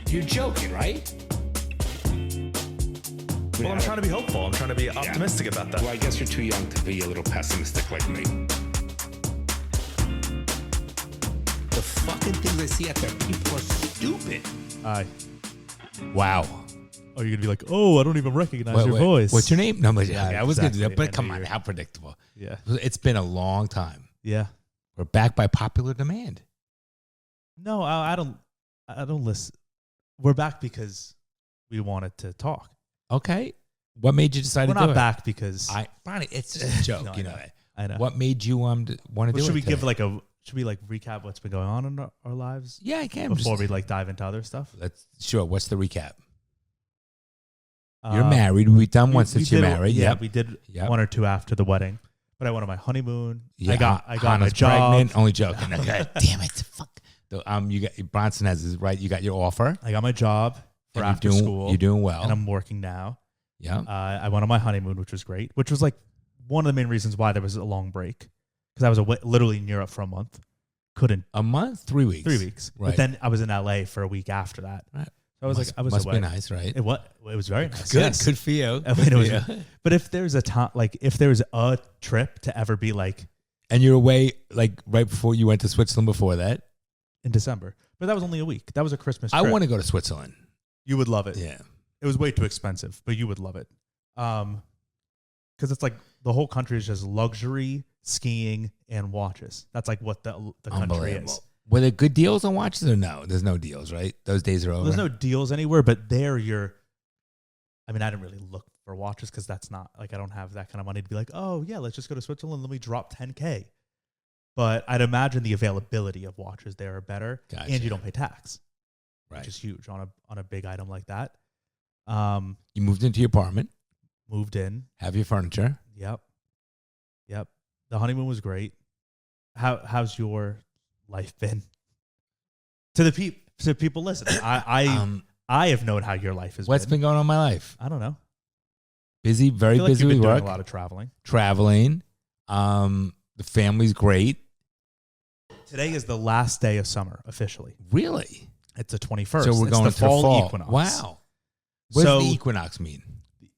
You're joking, right? Well, I'm trying to be hopeful. I'm trying to be optimistic about that. Well, I guess you're too young to be a little pessimistic like me. The fucking things I see out there, people are stupid. Wow. Oh, you're going to be like, oh, I don't even recognize your voice. What's your name? No, Yeah, I was going to do that, exactly. but come on, how predictable. Yeah. It's been a long time. Yeah. We're back by popular demand. No, I don't listen. We're back because we wanted to talk. Okay. What made you decide We're to do it? not back because Bonnie, it's just a joke, No, you know. I know. What made you want to do it? Should we give today? should we recap what's been going on in our lives Yeah, I can. before we dive into other stuff? Sure. What's the recap? You're married. We've done one since you're married. Yeah, Yep. we did Yep. one or two after the wedding. But I went on my honeymoon. Yeah, I got my Hannah's job. pregnant. Only joking. Okay. Damn it. Fuck. You got Bronson has his right. You got your offer. I got my job for And after school. You're doing well. And I'm working now. Yeah. I went on my honeymoon, which was great, which was like one of the main reasons why there was a long break. Because I was literally in Europe for a month. Couldn't. A month? 3 weeks? 3 weeks. Right. But then I was in LA for a week after that. Right. So I was must away. be nice, right? It was very nice. Good. Yes. Good for you. I mean, it was, but if there's a time, if there's a trip to ever be like And you're away like right before you went to Switzerland before that? in December, but that was only a week. That was a Christmas trip. I want to go to Switzerland. You would love it. Yeah. It was way too expensive, but you would love it. Because it's like the whole country is just luxury, skiing, and watches. That's like what the country is. Were there good deals on watches or no? There's no deals, right? Those days are over. There's no deals anywhere, but there I didn't really look for watches because that's not like I don't have that kind of money to be like, oh yeah, let's just go to Switzerland. Let me drop $10K. But I'd imagine the availability of watches there are better, Gotcha. and you don't pay tax, Right. which is huge on a big item like that. You moved into your apartment, Moved in. have your furniture. Yep. The honeymoon was great. How's your life been? To the people listening, I have known how your life has What's been going on in my life? I don't know. Busy, very I feel like busy you've been with doing work. a lot of traveling. Traveling. The family's great. Today is the last day of summer officially. Really? It's the 21st. So we're It's going the to fall equinox. Wow. What does the equinox mean?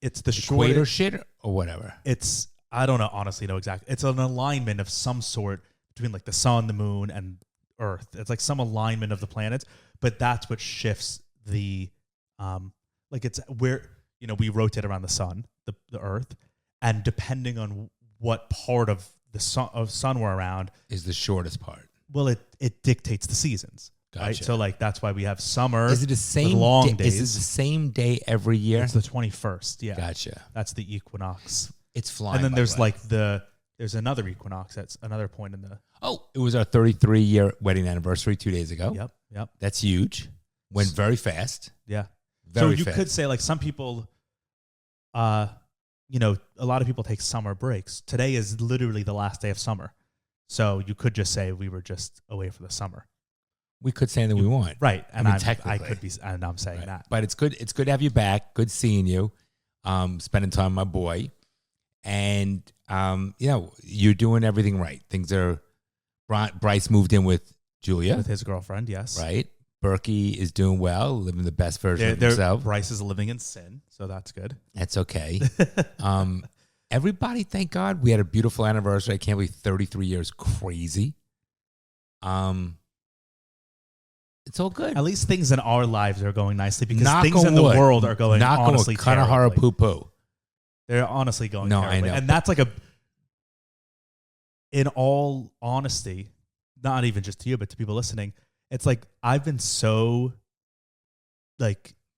It's the Equator shit or whatever? It's I don't know honestly know exactly. It's an alignment of some sort between like the sun, the moon, and Earth. It's like some alignment of the planets, but that's what shifts the it's where we rotate around the sun, the Earth, and depending on what part of the sun we're around Is the shortest part. Well, it dictates the seasons. Gotcha. Right? So that's why we have summer. Is it the same long day? days? Is it the same day every year? It's the 21st. Yeah. Gotcha. That's the equinox. It's flying. And then by there's the way. there's another equinox. That's another point in the. Oh, it was our 33-year wedding anniversary 2 days ago. Yep. That's huge. Went very fast. Yeah. Very so you fast. could say some people, a lot of people take summer breaks. Today is literally the last day of summer. So you could just say we were just away for the summer. We could say that we want. Right. And I mean, I technically. could be, and I'm saying Right. that. But it's good. It's good to have you back. Good seeing you. Spending time with my boy. And, you're doing everything right. Things are, Bryce moved in with Julia. With his girlfriend, yes. Right. Berkey is doing well, living the best version of himself. Bryce is living in sin, so that's good. That's okay. Everybody, thank God, we had a beautiful anniversary. I can't believe 33 years. Crazy. It's all good. At least things in our lives are going nicely because Knock things on in the wood. world are going Knock on honestly wood. Kind of horror terribly. poo-poo. They're honestly going No, terribly. I know. And that's in all honesty, not even just to you, but to people listening, it's like I've been so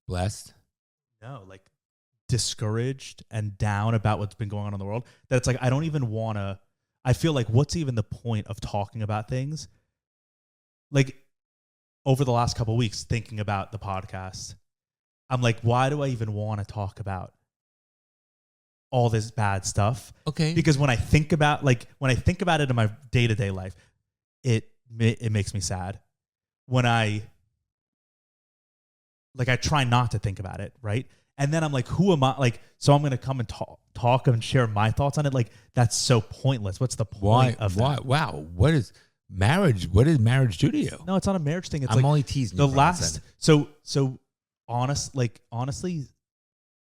Blessed. discouraged and down about what's been going on in the world that it's like I don't even want to. I feel like what's even the point of talking about things? Like over the last couple of weeks, thinking about the podcast, I'm like, why do I even want to talk about all this bad stuff? Okay. Because when I think about it in my day-to-day life, it makes me sad. When I try not to think about it, right? And then I'm like, who am I? So I'm going to come and talk and share my thoughts on it. That's so pointless. What's the point of that? Wow. What is marriage? What does marriage do to you? No, it's not a marriage thing. It's I'm only teasing the you. last. So honestly,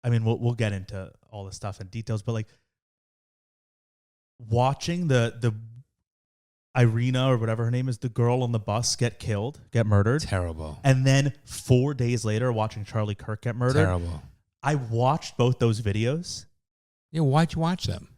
I mean, we'll get into all this stuff and details, but like watching the Iryna or whatever her name is, the girl on the bus get murdered. Terrible. And then 4 days later, watching Charlie Kirk get murdered. Terrible. I watched both those videos. Yeah, why'd you watch them?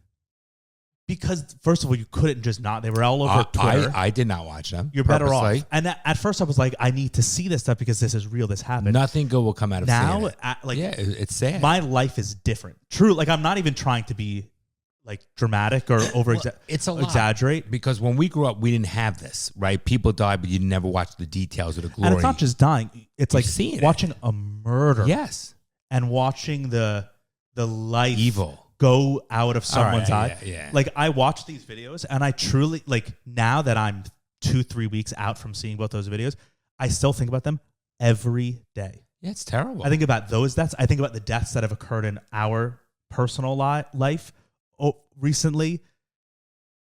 Because, first of all, you couldn't just not. They were all over Twitter. I did not watch them. You're better off. And at first I was like, I need to see this stuff because this is real. This happened. Nothing good will come out of now, seeing it. It's sad. My life is different. True. Like, I'm not even trying to be like dramatic or it's a lot. Exaggerate. Because when we grew up, we didn't have this, right? People died, but you never watched the details of the glory. And it's not just dying. It's like seeing watching a murder. Yes. And watching the life evil go out of someone's eye. Yeah. Like, I watch these videos and I truly, like, now that I'm 2-3 weeks out from seeing both those videos, I still think about them every day. Yeah, it's terrible. I think about those deaths. I think about the deaths that have occurred in our personal life recently.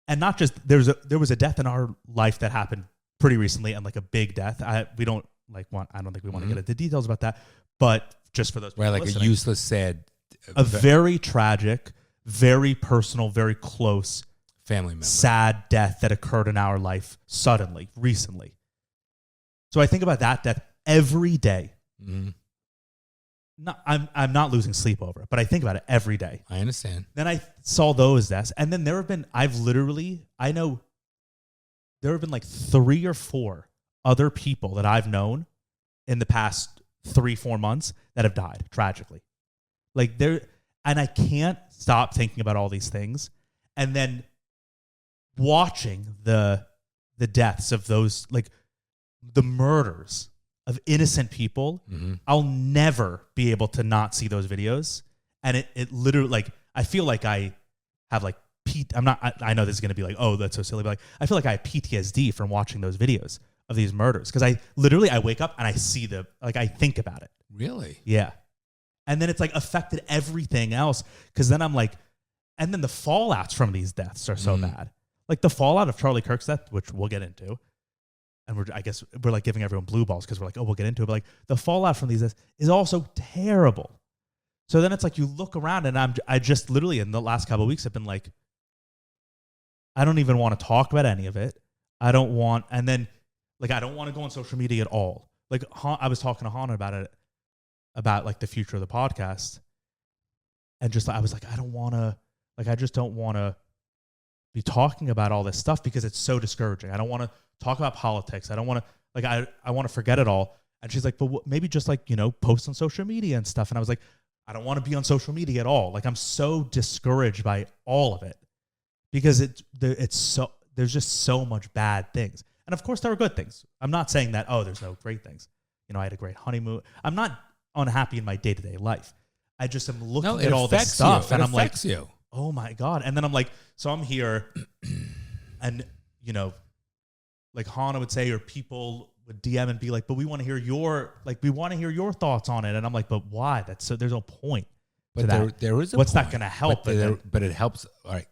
And not just, there was a death in our life that happened pretty recently, and like a big death. I don't think we want to get into details about that, but just for those people like listening, a useless, sad, a very tragic, very personal, very close family member, sad death that occurred in our life suddenly, recently. So I think about that death every day. Mm-hmm. I'm not losing sleep over it, but I think about it every day. I understand. Then I saw those deaths, and then there have been like 3 or 4 other people that I've known in the past 3-4 months that have died tragically. Like, and I can't stop thinking about all these things, and then watching the deaths of those, like the murders of innocent people. Mm-hmm. I'll never be able to not see those videos. And it literally, like, I feel like I have like I know this is going to be like, oh, that's so silly, but like, I feel like I have PTSD from watching those videos of these murders. Cause I wake up and I see I think about it. Really? Yeah. And then it's like affected everything else. Cause then I'm like, and then the fallouts from these deaths are so bad. Like the fallout of Charlie Kirk's death, which we'll get into. And I guess we're like giving everyone blue balls because we're like, oh, we'll get into it. But like the fallout from these is also terrible. So then it's like you look around, and I just literally in the last couple of weeks have been like, I don't even want to talk about any of it. I don't want to go on social media at all. Like I was talking to Hannah about it, about like the future of the podcast, and just I was like, I just don't want to be talking about all this stuff because it's so discouraging. I don't want to talk about politics. I don't want to, I want to forget it all. And she's like, but maybe just like, post on social media and stuff. And I was like, I don't want to be on social media at all. Like, I'm so discouraged by all of it because there's just so much bad things. And of course there are good things. I'm not saying that, oh, there's no great things. I had a great honeymoon. I'm not unhappy in my day-to-day life. I just am looking at all this stuff and I'm like, oh my God. And then I'm like, so I'm here and, like Hannah would say, or people would DM and be like, but we want to hear your thoughts on it. And I'm like, but why? There's no point to that. There is a What's point, that going to help? But it helps. All right.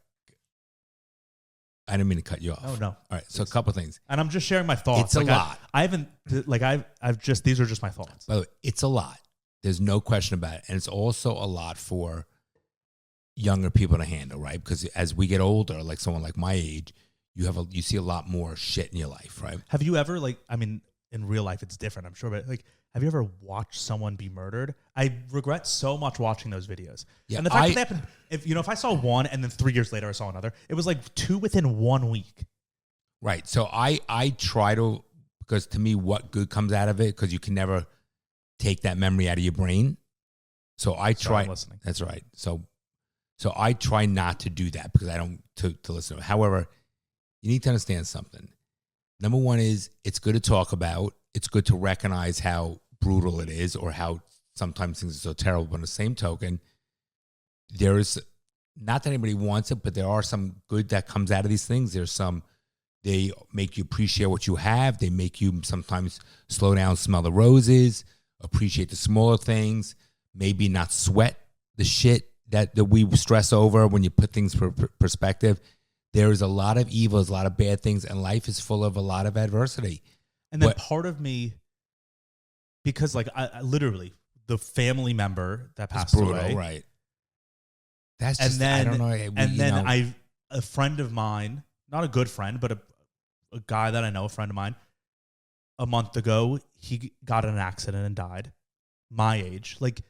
I didn't mean to cut you off. Oh, no. All right. So a couple things. And I'm just sharing my thoughts. It's a lot. These are just my thoughts. By the way, it's a lot. There's no question about it. And it's also a lot for younger people to handle, right? Because as we get older, like someone like my age, you see a lot more shit in your life, right? Have you ever, in real life it's different, I'm sure, but have you ever watched someone be murdered? I regret so much watching those videos. Yeah, and the fact that happened, if I saw one and then 3 years later I saw another, it was like 2 within 1 week. Right. So I try to, because to me, what good comes out of it, because you can never take that memory out of your brain. So I try. I'm listening. That's right. So I try not to do that because I don't to listen to it. However, you need to understand something. Number one is it's good to talk about. It's good to recognize how brutal it is or how sometimes things are so terrible. But on the same token, there is, not that anybody wants it, but there are some good that comes out of these things. They make you appreciate what you have. They make you sometimes slow down, smell the roses, appreciate the smaller things, maybe not sweat the shit that we stress over when you put things in perspective. There is a lot of evil, there's a lot of bad things, and life is full of a lot of adversity. And then part of me, because I literally the family member that It's passed brutal, away. right? That's And just, then, I don't know. a friend of mine, not a good friend, but a guy that I know, a friend of mine, a month ago, he got in an accident and died. My age. Like,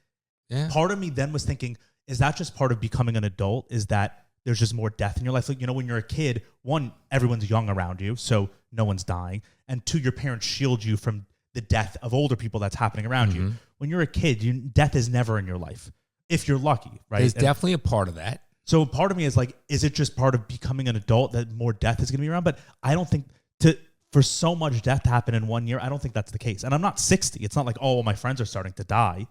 yeah. part of me then was thinking, is that just part of becoming an adult? Is that there's just more death in your life? Like, when you're a kid, one, everyone's young around you, so no one's dying. And two, your parents shield you from the death of older people that's happening around you. When you're a kid, death is never in your life, if you're lucky, right? There's definitely a part of that. So part of me is like, is it just part of becoming an adult that more death is going to be around? But I don't think for so much death to happen in 1 year, I don't think that's the case. And I'm not 60. It's not like, oh, well, my friends are starting to die.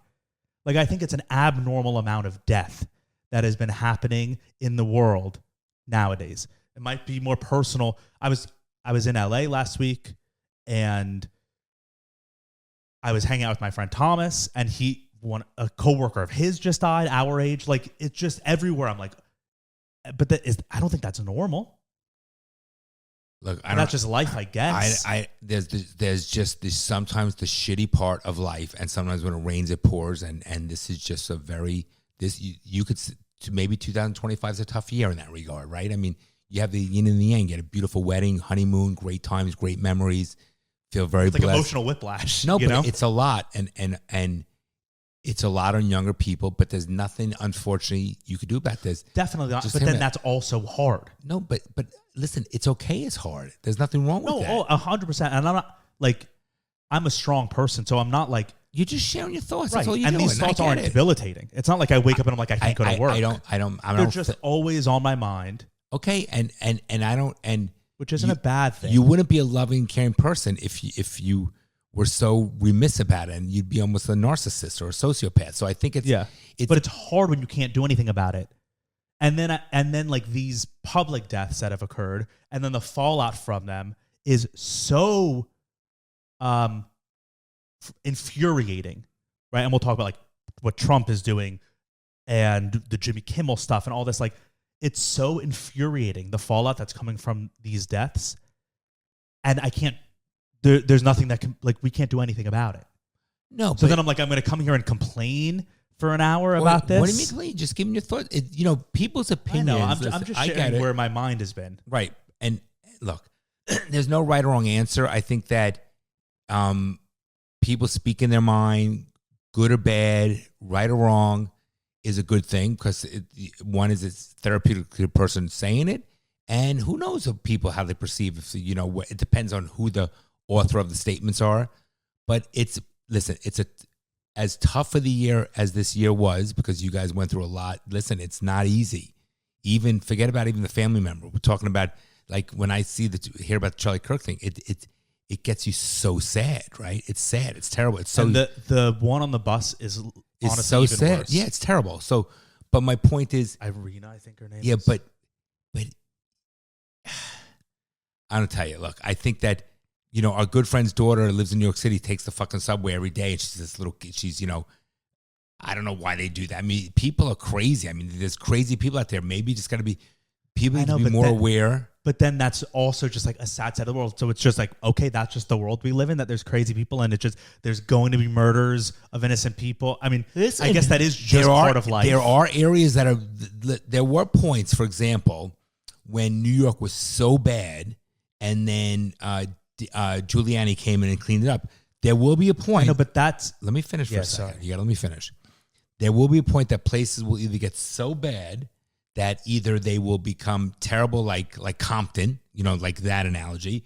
Like, I think it's an abnormal amount of death that has been happening in the world nowadays. It might be more personal. I was in LA last week, and I was hanging out with my friend Thomas, and a coworker of his just died, our age. Like, it's just everywhere. I'm like, but I don't think that's normal. Look, that's just life, I guess. There's just this sometimes the shitty part of life, and sometimes when it rains, it pours, and this is just you could maybe 2025 is a tough year in that regard, right? I mean, you have the yin and the yang. You had a beautiful wedding, honeymoon, great times, great memories. Feel very blessed. Like emotional whiplash. No, but it's a lot, and it's a lot on younger people. But there's nothing, unfortunately, you could do about this. Definitely not. But then that's also hard. No, but listen, it's okay. It's hard. There's nothing wrong with that. No, 100%. And I'm not like, I'm a strong person, so I'm not like, you're just sharing your thoughts. Right. That's all you're and doing. These thoughts aren't debilitating. It's not like I wake up and I'm like, I can't go to work. They're just always on my mind. Okay, and which isn't a bad thing. You wouldn't be a loving, caring person if you were so remiss about it, and you'd be almost a narcissist or a sociopath. So I think but it's hard when you can't do anything about it. And then like these public deaths that have occurred, and then the fallout from them is so infuriating, right? And we'll talk about like what Trump is doing and the Jimmy Kimmel stuff and all this. Like, it's so infuriating, the fallout that's coming from these deaths. And I can't, there's nothing that can, like, we can't do anything about it. No. So then I'm like, I'm going to come here and complain for an hour about this. What do you mean complain? Just giving your thoughts. People's opinions. I know. I'm just sharing where my mind has been. Right. And look, there's no right or wrong answer. I think that people speaking their mind, good or bad, right or wrong, is a good thing, because one is it's therapeutic to the person saying it, and who knows of people how they perceive. It depends on who the author of the statements are. But it's as tough of the year as this year was, because you guys went through a lot. Listen, it's not easy. Even forget about even the family member. We're talking about, like, when I hear about the Charlie Kirk thing, it gets you so sad, right? It's sad. It's terrible. It's so, and the one on the bus is honestly so even sad. worse. Yeah, it's terrible. So, but my point is, Iryna, I think her name. Yeah, is. but I don't tell you. Look, I think that our good friend's daughter lives in New York City, takes the fucking subway every day, and she's this little kid. She's I don't know why they do that. I mean, people are crazy. I mean, there's crazy people out there. Maybe just got to be people need to be more aware. But then that's also just like a sad side of the world. So it's just like, okay, that's just the world we live in, that there's crazy people, and there's going to be murders of innocent people. I mean, I guess that is just part of life. There are areas there were points, for example, when New York was so bad, and then Giuliani came in and cleaned it up. There will be a point. No, but let me finish for a second. Sorry. You got to let me finish. There will be a point that places will either get so bad that either they will become terrible, like Compton, like that analogy,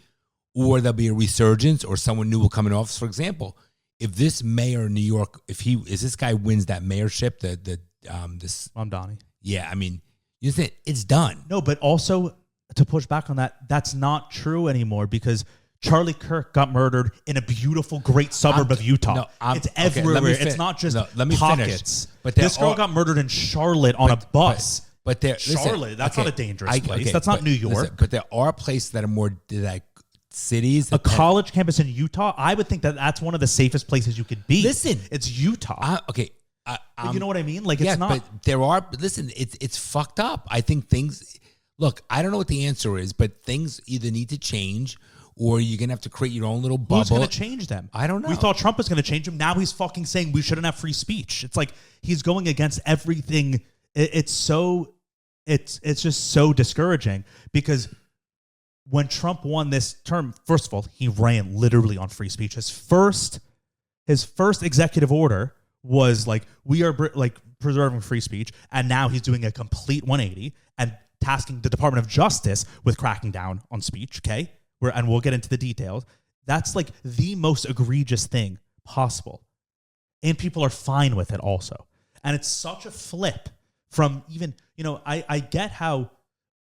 or there'll be a resurgence, or someone new will come in office. For example, if this mayor of New York, if this guy wins that mayorship, this Mamdani. Yeah, I mean, you think it's done. No, but also to push back on that, that's not true anymore, because Charlie Kirk got murdered in a beautiful, great suburb of Utah. It's everywhere. It's not just pockets. Finish. But this girl got murdered in Charlotte on a bus. But Charlotte, that's not a dangerous place. That's not New York. Listen, but there are places that are more like cities. A college campus in Utah, I would think that's one of the safest places you could be. Listen, it's Utah. You know what I mean? Like, it's not. But there are. Listen, it's fucked up. I think things. Look, I don't know what the answer is, but things either need to change, or you're gonna have to create your own little bubble. Who's going to change them? I don't know. We thought Trump was going to change them. Now he's fucking saying we shouldn't have free speech. It's like he's going against everything. It's just so discouraging because when Trump won this term, first of all, he ran literally on free speech. His first executive order was like, we are preserving free speech, and now he's doing a complete 180 and tasking the Department of Justice with cracking down on speech. Okay, and we'll get into the details. That's like the most egregious thing possible, and people are fine with it also. And it's such a flip from even, I get how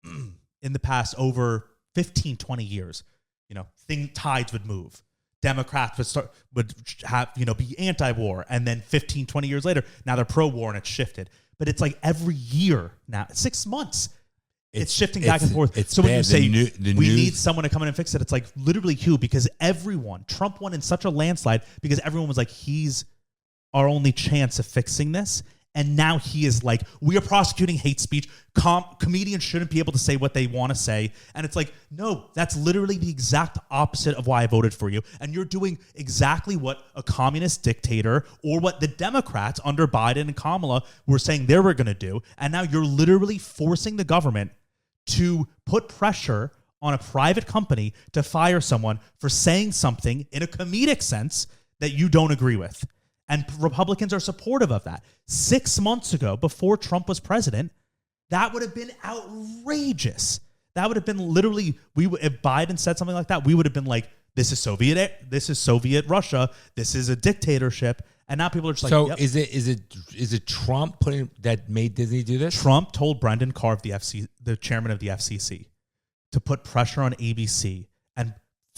in the past over 15, 20 years, tides would move. Democrats would be anti-war, and then 15, 20 years later, now they're pro-war and it's shifted. But it's like every year now, 6 months, it's shifting back and forth. So when you say we need someone to come in and fix it, it's like literally who? Because Trump won in such a landslide because everyone was like, he's our only chance of fixing this. And now he is like, we are prosecuting hate speech. Comedians shouldn't be able to say what they want to say. And it's like, no, that's literally the exact opposite of why I voted for you. And you're doing exactly what a communist dictator or what the Democrats under Biden and Kamala were saying they were going to do. And now you're literally forcing the government to put pressure on a private company to fire someone for saying something in a comedic sense that you don't agree with. And Republicans are supportive of that. 6 months ago, before Trump was president, that would have been outrageous. That would have been literally, if Biden said something like that, we would have been like, this is Soviet Russia, this is a dictatorship. And now people are just like, so yep. is it Trump that made Disney do this? Trump told Brendan Carr, the chairman of the FCC, to put pressure on ABC and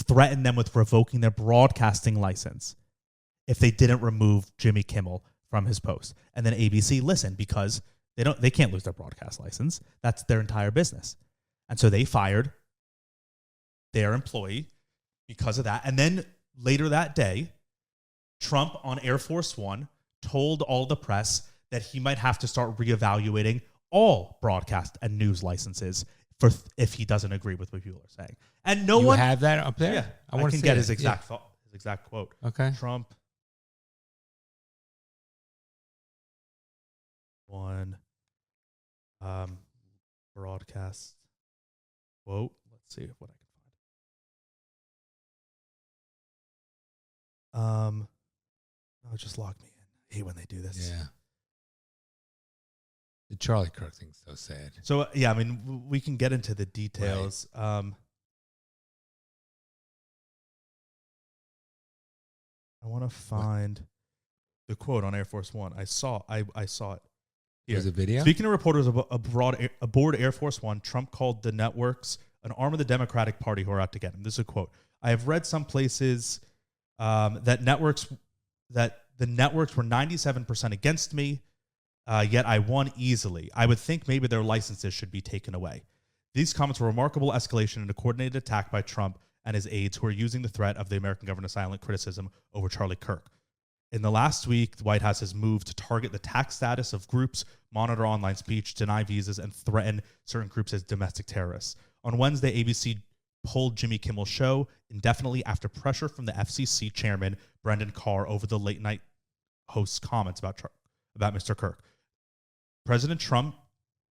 threaten them with revoking their broadcasting license if they didn't remove Jimmy Kimmel from his post. And then ABC listened because they can't lose their broadcast license. That's their entire business. And so they fired their employee because of that. And then later that day, Trump on Air Force One told all the press that he might have to start reevaluating all broadcast and news licenses if he doesn't agree with what people are saying. And you have that up there? Yeah, I want can to get his exact quote. Okay. Trump one broadcast quote. Let's see what I can find. Oh, just log me in. I hate when they do this. Yeah. The Charlie Kirk thing's so sad. So yeah, I mean, we can get into the details. Right. I want to find the quote on Air Force One. I saw it. Here. There's a video? Speaking to reporters aboard Air Force One, Trump called the networks an arm of the Democratic Party who are out to get him. This is a quote. I have read some places that the networks were 97% against me, yet I won easily. I would think maybe their licenses should be taken away. These comments were a remarkable escalation in a coordinated attack by Trump and his aides who are using the threat of the American government to silence criticism over Charlie Kirk. In the last week, the White House has moved to target the tax status of groups, monitor online speech, deny visas, and threaten certain groups as domestic terrorists. On Wednesday, ABC pulled Jimmy Kimmel's show indefinitely after pressure from the FCC chairman, Brendan Carr, over the late-night host's comments about Mr. Kirk. President Trump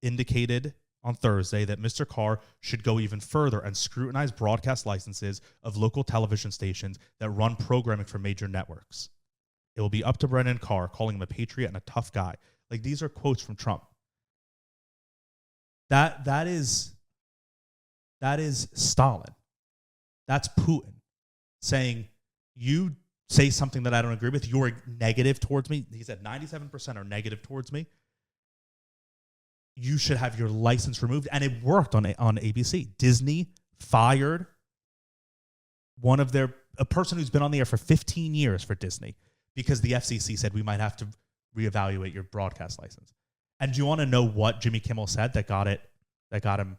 indicated on Thursday that Mr. Carr should go even further and scrutinize broadcast licenses of local television stations that run programming for major networks. It will be up to Brendan Carr, calling him a patriot and a tough guy. Like, these are quotes from Trump. That is Stalin. That's Putin saying, you say something that I don't agree with, you're negative towards me. He said 97% are negative towards me. You should have your license removed. And it worked on ABC. Disney fired a person who's been on the air for 15 years for Disney because the FCC said we might have to reevaluate your broadcast license. And do you want to know what Jimmy Kimmel said that got him?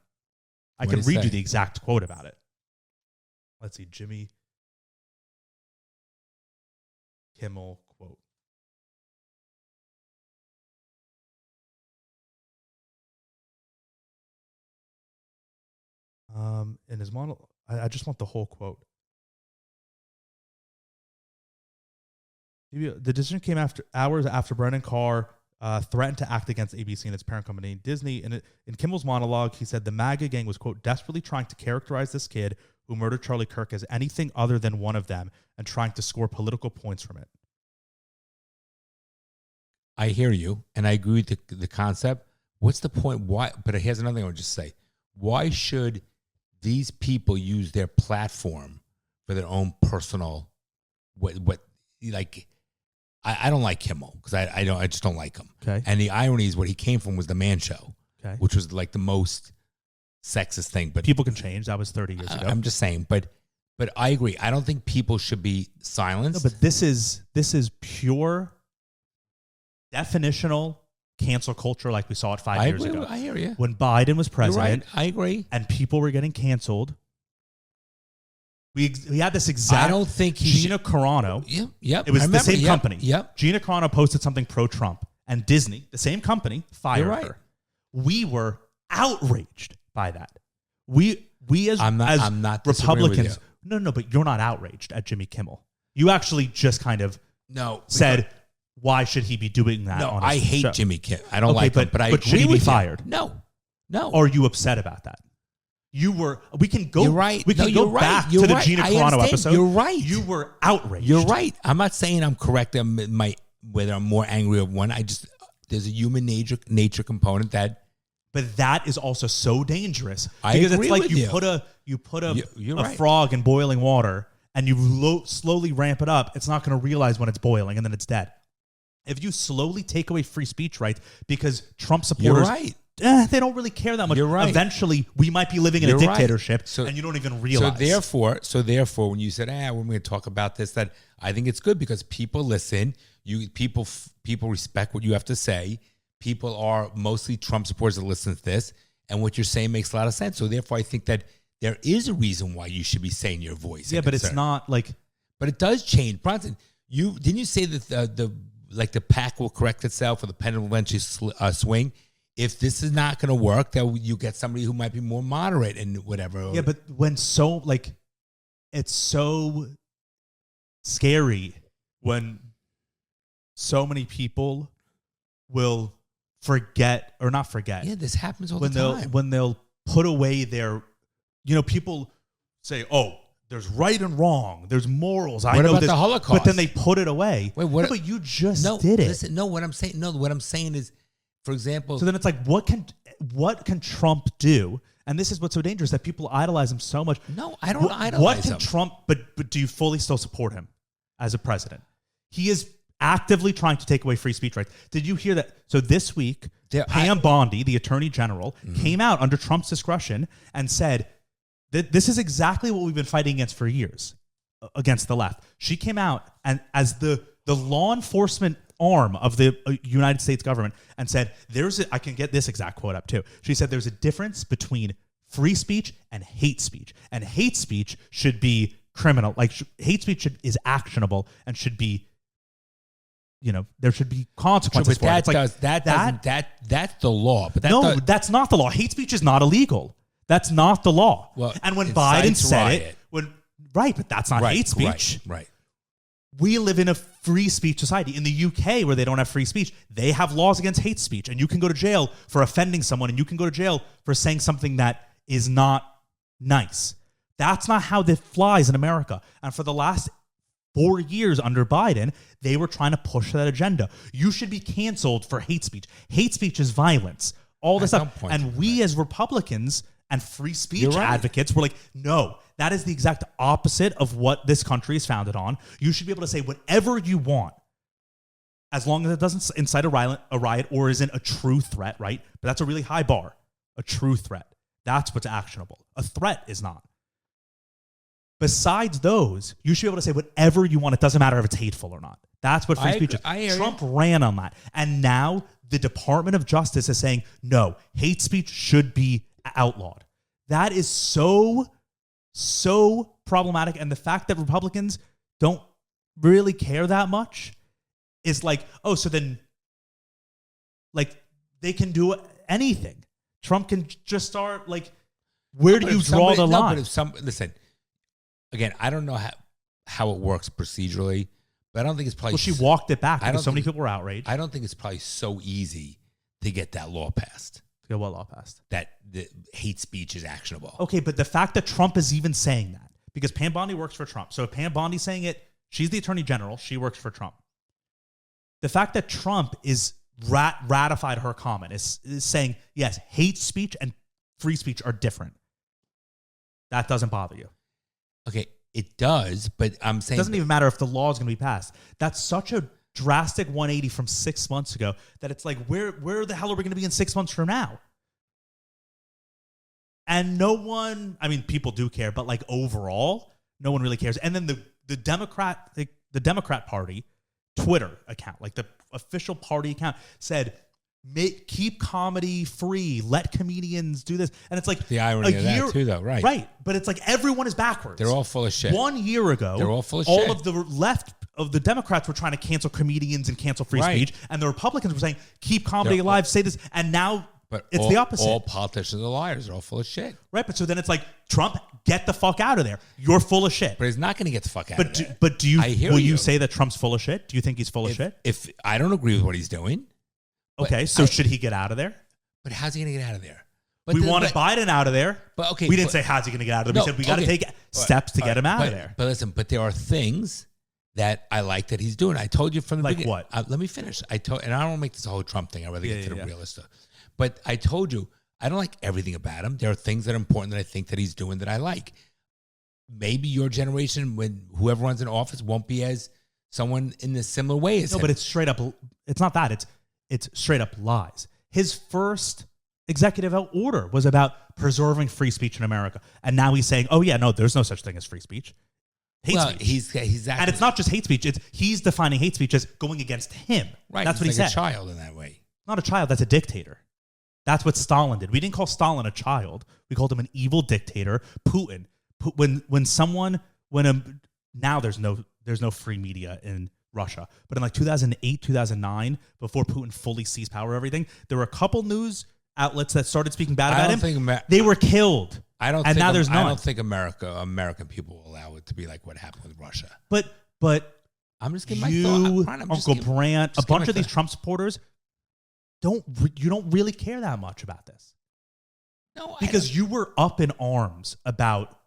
I can read you the exact quote about it. Let's see, Jimmy Kimmel quote. In his monologue, I just want the whole quote. The decision came hours after Brennan Carr threatened to act against ABC and its parent company, Disney. In Kimmel's monologue, he said the MAGA gang was, quote, desperately trying to characterize this kid who murdered Charlie Kirk as anything other than one of them and trying to score political points from it. I hear you, and I agree with the concept. What's the point? Why? But here's another thing I would just say. Why should these people use their platform for their own personal I don't like Kimmel because I just don't like him. Okay. And the irony is what he came from was the Man Show, which was like the most sexist thing. But people can change. That was 30 years ago. I'm just saying, but I agree. I don't think people should be silenced. No, but this is pure definitional cancel culture like we saw it 5 years ago. I hear you. When Biden was president, I agree. And people were getting canceled. We had this exact. I don't think Gina Carano. Yep. It was the same company. Yep. Gina Carano posted something pro-Trump, and Disney, the same company, fired her. We were outraged by that. We as I'm not Republicans. No, but you're not outraged at Jimmy Kimmel. You actually just kind of said, why should he be doing that? No, on I hate show? Jimmy Kimmel. I don't like him, but I agree should he be with fired? You. No. Are you upset about that? We can go. You're right. We can go back to the Gina Carano episode. You're right. You were outraged. You're right. I'm not saying I'm correct. Whether I'm more angry of one. There's a human nature component that. But that is also so dangerous because it's like you put a frog in boiling water and you slowly ramp it up. It's not going to realize when it's boiling and then it's dead. If you slowly take away free speech rights because Trump supporters. You're right. They don't really care that much. You're right. Eventually, we might be living in a dictatorship, and you don't even realize. So therefore, when you said, we're going to talk about this, that I think it's good because people listen. People respect what you have to say. People are mostly Trump supporters that listen to this, and what you're saying makes a lot of sense. So therefore, I think that there is a reason why you should be saying your voice. Yeah, but it's not like. But it does change, Bronson. Didn't you say that the pack will correct itself or the pendulum will eventually swing? If this is not going to work, that you get somebody who might be more moderate and whatever. Yeah, but when it's so scary when so many people will forget or not forget. Yeah, this happens all the time. When they'll put away their, people say, oh, there's right and wrong. There's morals. What about the Holocaust? But then they put it away. Wait, what? No, but you just did it. Listen, what I'm saying is, for example. So then it's like, what can Trump do? And this is what's so dangerous, that people idolize him so much. No, I don't idolize him. What can Trump, but do you fully still support him as a president? He is actively trying to take away free speech rights. Did you hear that? So this week, Pam Bondi, the attorney general, came out under Trump's discretion and said that this is exactly what we've been fighting against for years, against the left. She came out and as the law enforcement arm of the United States government and said, I can get this exact quote up too. She said there's a difference between free speech and hate speech. And hate speech should be criminal. Like hate speech is actionable and should be, there should be consequences for it. That's the law. But that's not the law. Hate speech is not illegal. That's not the law. Well, and when Biden said it, but that's not hate speech. Right. We live in a free speech society. In the UK, where they don't have free speech, they have laws against hate speech. And you can go to jail for offending someone, and you can go to jail for saying something that is not nice. That's not how this flies in America. And for the last 4 years under Biden, they were trying to push that agenda. You should be canceled for hate speech. Hate speech is violence. All this stuff. And we as Republicans and free speech advocates were like, no, that is the exact opposite of what this country is founded on. You should be able to say whatever you want, as long as it doesn't incite a riot or isn't a true threat, right? But that's a really high bar. A true threat. That's what's actionable. A threat is not. Besides those, you should be able to say whatever you want. It doesn't matter if it's hateful or not. That's what free speech is. Trump ran on that. And now the Department of Justice is saying, no, hate speech should be outlawed. That is so problematic. And the fact that Republicans don't really care that much is like, oh, so then like they can do anything. Trump can just start like, where do you draw the line? Listen, again, I don't know how it works procedurally, But I don't think it's probably. Well, she walked it back I don't because so many think- people were outraged. I don't think it's probably so easy to get that law passed. Get what law passed? That the hate speech is actionable. Okay, but the fact that Trump is even saying that, because Pam Bondi works for Trump. So if Pam Bondi's saying it, she's the attorney general. She works for Trump. The fact that Trump is ratified her comment is saying, yes, hate speech and free speech are different. That doesn't bother you. Okay, it does, but I'm saying It doesn't even matter if the law is going to be passed. That's such a drastic 180 from 6 months ago that it's like, where the hell are we going to be in 6 months from now? And no one, I mean, people do care, but like overall, no one really cares. And then the Democrat Party Twitter account, like the official party account, said, keep comedy free, let comedians do this. And it's like the irony of that too, though, right? Right. But it's like everyone is backwards. They're all full of shit. 1 year ago, they're all full of all shit. of the left of the Democrats were trying to cancel comedians and cancel free Right. speech. And the Republicans were saying, keep comedy alive, say this. And now But it's the opposite. All politicians are liars. They're all full of shit. Right. But so then it's like, Trump, get the fuck out of there. You're full of shit. But he's not going to get the fuck out of there. But do you? I hear will you. you say that Trump's full of shit? Do you think he's full of shit? If I don't agree with what he's doing, Okay, so should he get out of there? but how's he going to get out of there? But We wanted Biden out of there. But okay, we didn't say how's he going to get out of there. We said we got to take steps to get him out of there. But listen, but there are things that I like that he's doing. I told you from the Like beginning. what? Let me finish. And I don't want to make this a whole Trump thing. I'd rather get to the yeah. real stuff. But I told you, I don't like everything about him. There are things that are important that I think that he's doing that I like. Maybe your generation, when whoever runs in office, won't be as someone in a similar way as No, him. but it's straight up. It's not that. It's straight up lies. His first executive order was about preserving free speech in America, and now he's saying, "Oh yeah, no, there's no such thing as free speech." Hate speech. He's and it's not just hate speech. He's defining hate speech as going against him. right. That's what he's he like said. a child in that way. Not a child. That's a dictator. That's what Stalin did. We didn't call Stalin a child. We called him an evil dictator. Putin. Now there's no free media in Russia. But in like 2008, 2009, before Putin fully seized power, everything, there were a couple news outlets that started speaking bad about him. They were killed. I don't. And think now there's none. I don't think American people will allow it to be like what happened with Russia. But I'm just giving my you, thought. Uncle Brandt, a bunch of these thought. Trump supporters don't really care that much about this. No, Because you were up in arms about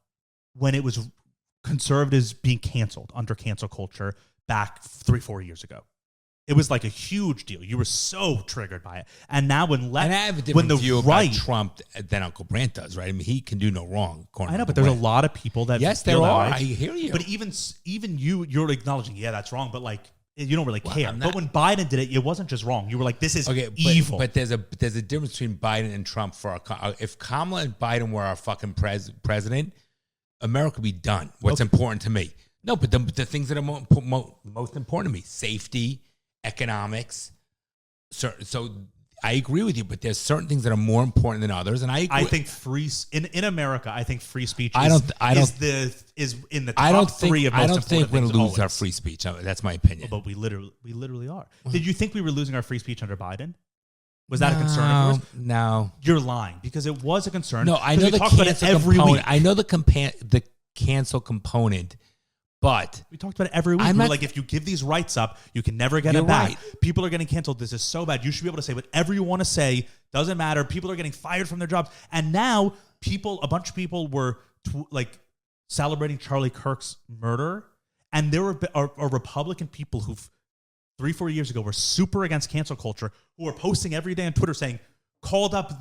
when it was conservatives being canceled under cancel culture back 3-4 years ago. It was like a huge deal. You were so triggered by it. And now and I have a different view about Trump than Uncle Brandt does, right? I mean, he can do no wrong. I know, but there's a lot of people that yes, feel there that are. way. I hear you. But even you're acknowledging, yeah, that's wrong. But like, you don't really care. I'm not- But when Biden did it, it wasn't just wrong. You were like, this is evil. But there's a difference between Biden and Trump. If Kamala and Biden were our fucking president, America would be done. What's important to me? No, but the things that are most important to me: safety, economics. So I agree with you, but there's certain things that are more important than others, and I agree. I think in America, I think free speech is in the top I don't think, three of most I don't think important we're things going to lose our always. free speech. That's my opinion. But we literally are. Did you think we were losing our free speech under Biden? Was that a concern of yours? No. You're lying because it was a concern. No, I know the cancel component. I know the cancel component, but we talked about it every week. We're like, if you give these rights up, you can never get it back. Right. People are getting canceled. This is so bad. You should be able to say whatever you want to say. Doesn't matter. People are getting fired from their jobs. And now a bunch of people were celebrating Charlie Kirk's murder. And there are Republican people who 3-4 years ago were super against cancel culture, who are posting every day on Twitter saying, called up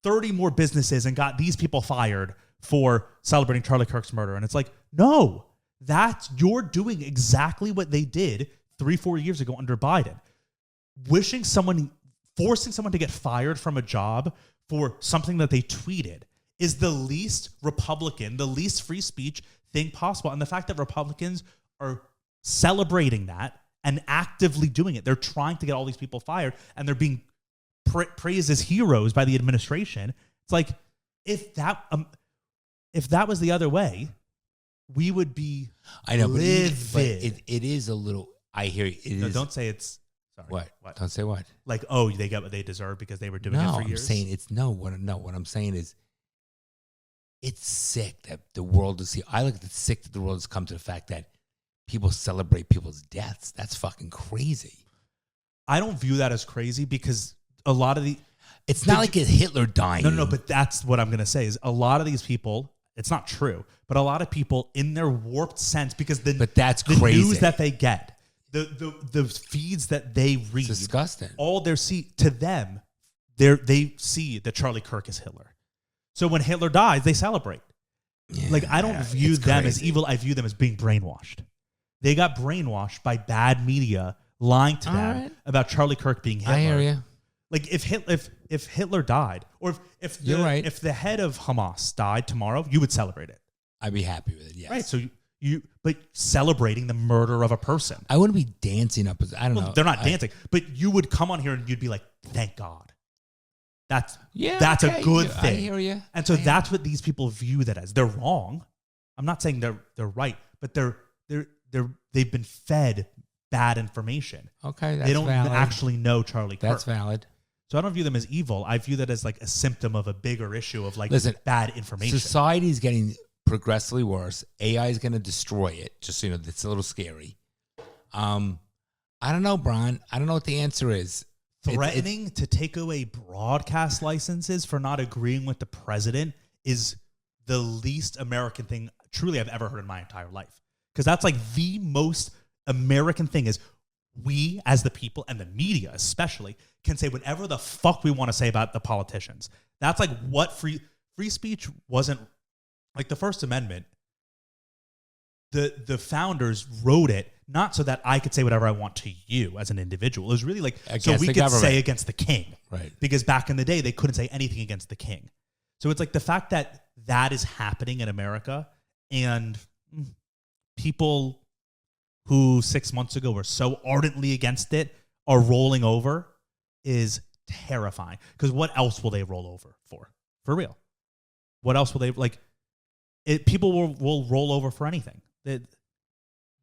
30 more businesses and got these people fired for celebrating Charlie Kirk's murder. And it's like, no, you're doing exactly what they did 3-4 years ago under Biden. Forcing someone to get fired from a job for something that they tweeted is the least Republican, the least free speech thing possible. And the fact that Republicans are celebrating that and actively doing it, they're trying to get all these people fired, and they're being praised as heroes by the administration. It's like, if that was the other way, we would be livid. But it is a little. I hear you. Don't say it's. Sorry. What? Don't say what? Like, oh, they got what they deserve because they were doing it for years. I'm saying it's no. What I'm saying is, it's sick that the world is. I look at it sick that the world has come to the fact that people celebrate people's deaths. That's fucking crazy. I don't view that as crazy because a lot of it's not like it's Hitler dying. No, but that's what I'm going to say is a lot of these people, it's not true, but a lot of people in their warped sense, because but that's the crazy. news that they get, the feeds that they read, It's disgusting. all their to them, they see that Charlie Kirk is Hitler. So when Hitler dies, they celebrate. Yeah, like, I don't view them as crazy. evil. I view them as being brainwashed. They got brainwashed by bad media lying to them about Charlie Kirk being Hitler. I hear you. Like if Hitler died, or if the head of Hamas died tomorrow, you would celebrate it. I'd be happy with it. Yes. Right. So but celebrating the murder of a person. I wouldn't be dancing up. I don't know. They're not dancing, but you would come on here and you'd be like, "Thank God." That's okay. a good thing. I hear you. And so that's what these people view that as. They're wrong. I'm not saying they're right, but they've been fed bad information. Okay, that's they don't valid. actually know Charlie Kirk. That's valid. So I don't view them as evil. I view that as like a symptom of a bigger issue of like bad information. Society is getting progressively worse. AI is going to destroy it. Just so you know, it's a little scary. I don't know, Bron. I don't know what the answer is. Threatening to take away broadcast licenses for not agreeing with the president is the least American thing truly I've ever heard in my entire life. Because that's like the most American thing is we as the people and the media especially can say whatever the fuck we want to say about the politicians. That's like what free speech wasn't like the First Amendment. The founders wrote it not so that I could say whatever I want to you as an individual. It was really like so we could say against the king. Right. Because back in the day, they couldn't say anything against the king. So it's like the fact that that is happening in America and people who 6 months ago were so ardently against it are rolling over is terrifying. Because what else will they roll over for? For real. What else will they like? People will roll over for anything.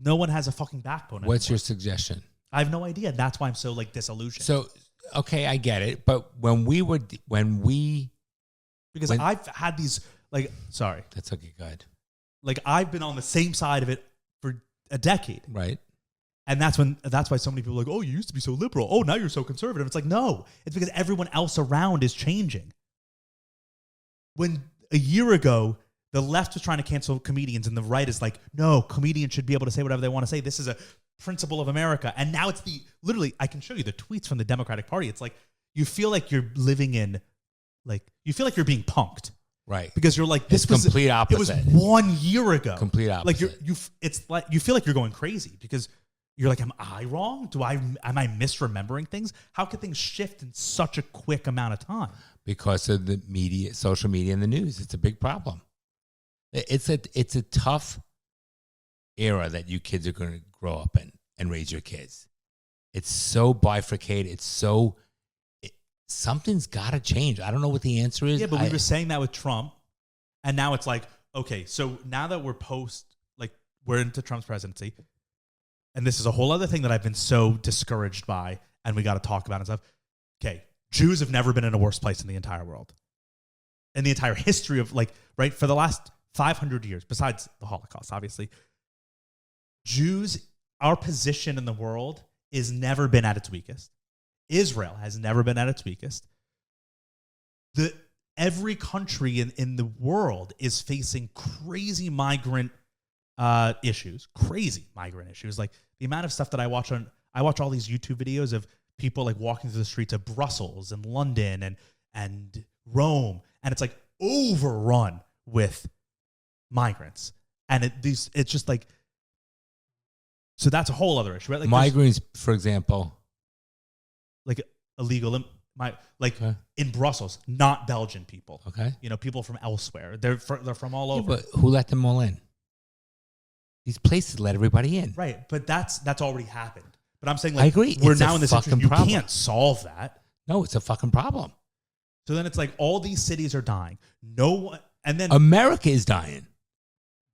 No one has a fucking backbone. What's your suggestion? I have no idea. That's why I'm so like disillusioned. So, okay, I get it. But because I've had these like, sorry. That's okay, good. Like I've been on the same side of it for a decade. Right. And that's why so many people are like, oh, you used to be so liberal. Oh, now you're so conservative. It's like, no, it's because everyone else around is changing. When a year ago, the left was trying to cancel comedians and the right is like, no, comedians should be able to say whatever they want to say. This is a principle of America. And now it's literally, I can show you the tweets from the Democratic Party. It's like, you feel like you're living in, like, you feel like you're being punked. Right. Because you're like, this it's was complete opposite. It was 1 year ago. Complete opposite. Like it's like, you feel like you're going crazy because you're like, am I wrong? Am I misremembering things? How could things shift in such a quick amount of time? Because of the media, social media and the news. It's a big problem. It's a tough era that you kids are going to grow up in and raise your kids. It's so bifurcated. Something's got to change. I don't know what the answer is. Yeah, but we were saying that with Trump, and now it's like, okay, so now that we're into Trump's presidency, and this is a whole other thing that I've been so discouraged by, and we got to talk about and stuff. Okay, Jews have never been in a worse place in the entire world. In the entire history of right, for the last 500 years, besides the Holocaust, obviously, Jews, our position in the world is never been at its weakest. Israel has never been at its weakest. Every country in the world is facing crazy migrant issues. Like the amount of stuff that I watch all these YouTube videos of people like walking through the streets of Brussels and London and Rome, and it's like overrun with migrants. And it's just like, so that's a whole other issue, right? Like migrants, for example, like illegal, in Brussels, not Belgian people. Okay, people from elsewhere. They're from all over. But who let them all in? These places let everybody in, right? But that's already happened. But I'm saying, I agree. We're now in this situation. You can't solve that. No, it's a fucking problem. So then it's like all these cities are dying. No one, and then America is dying.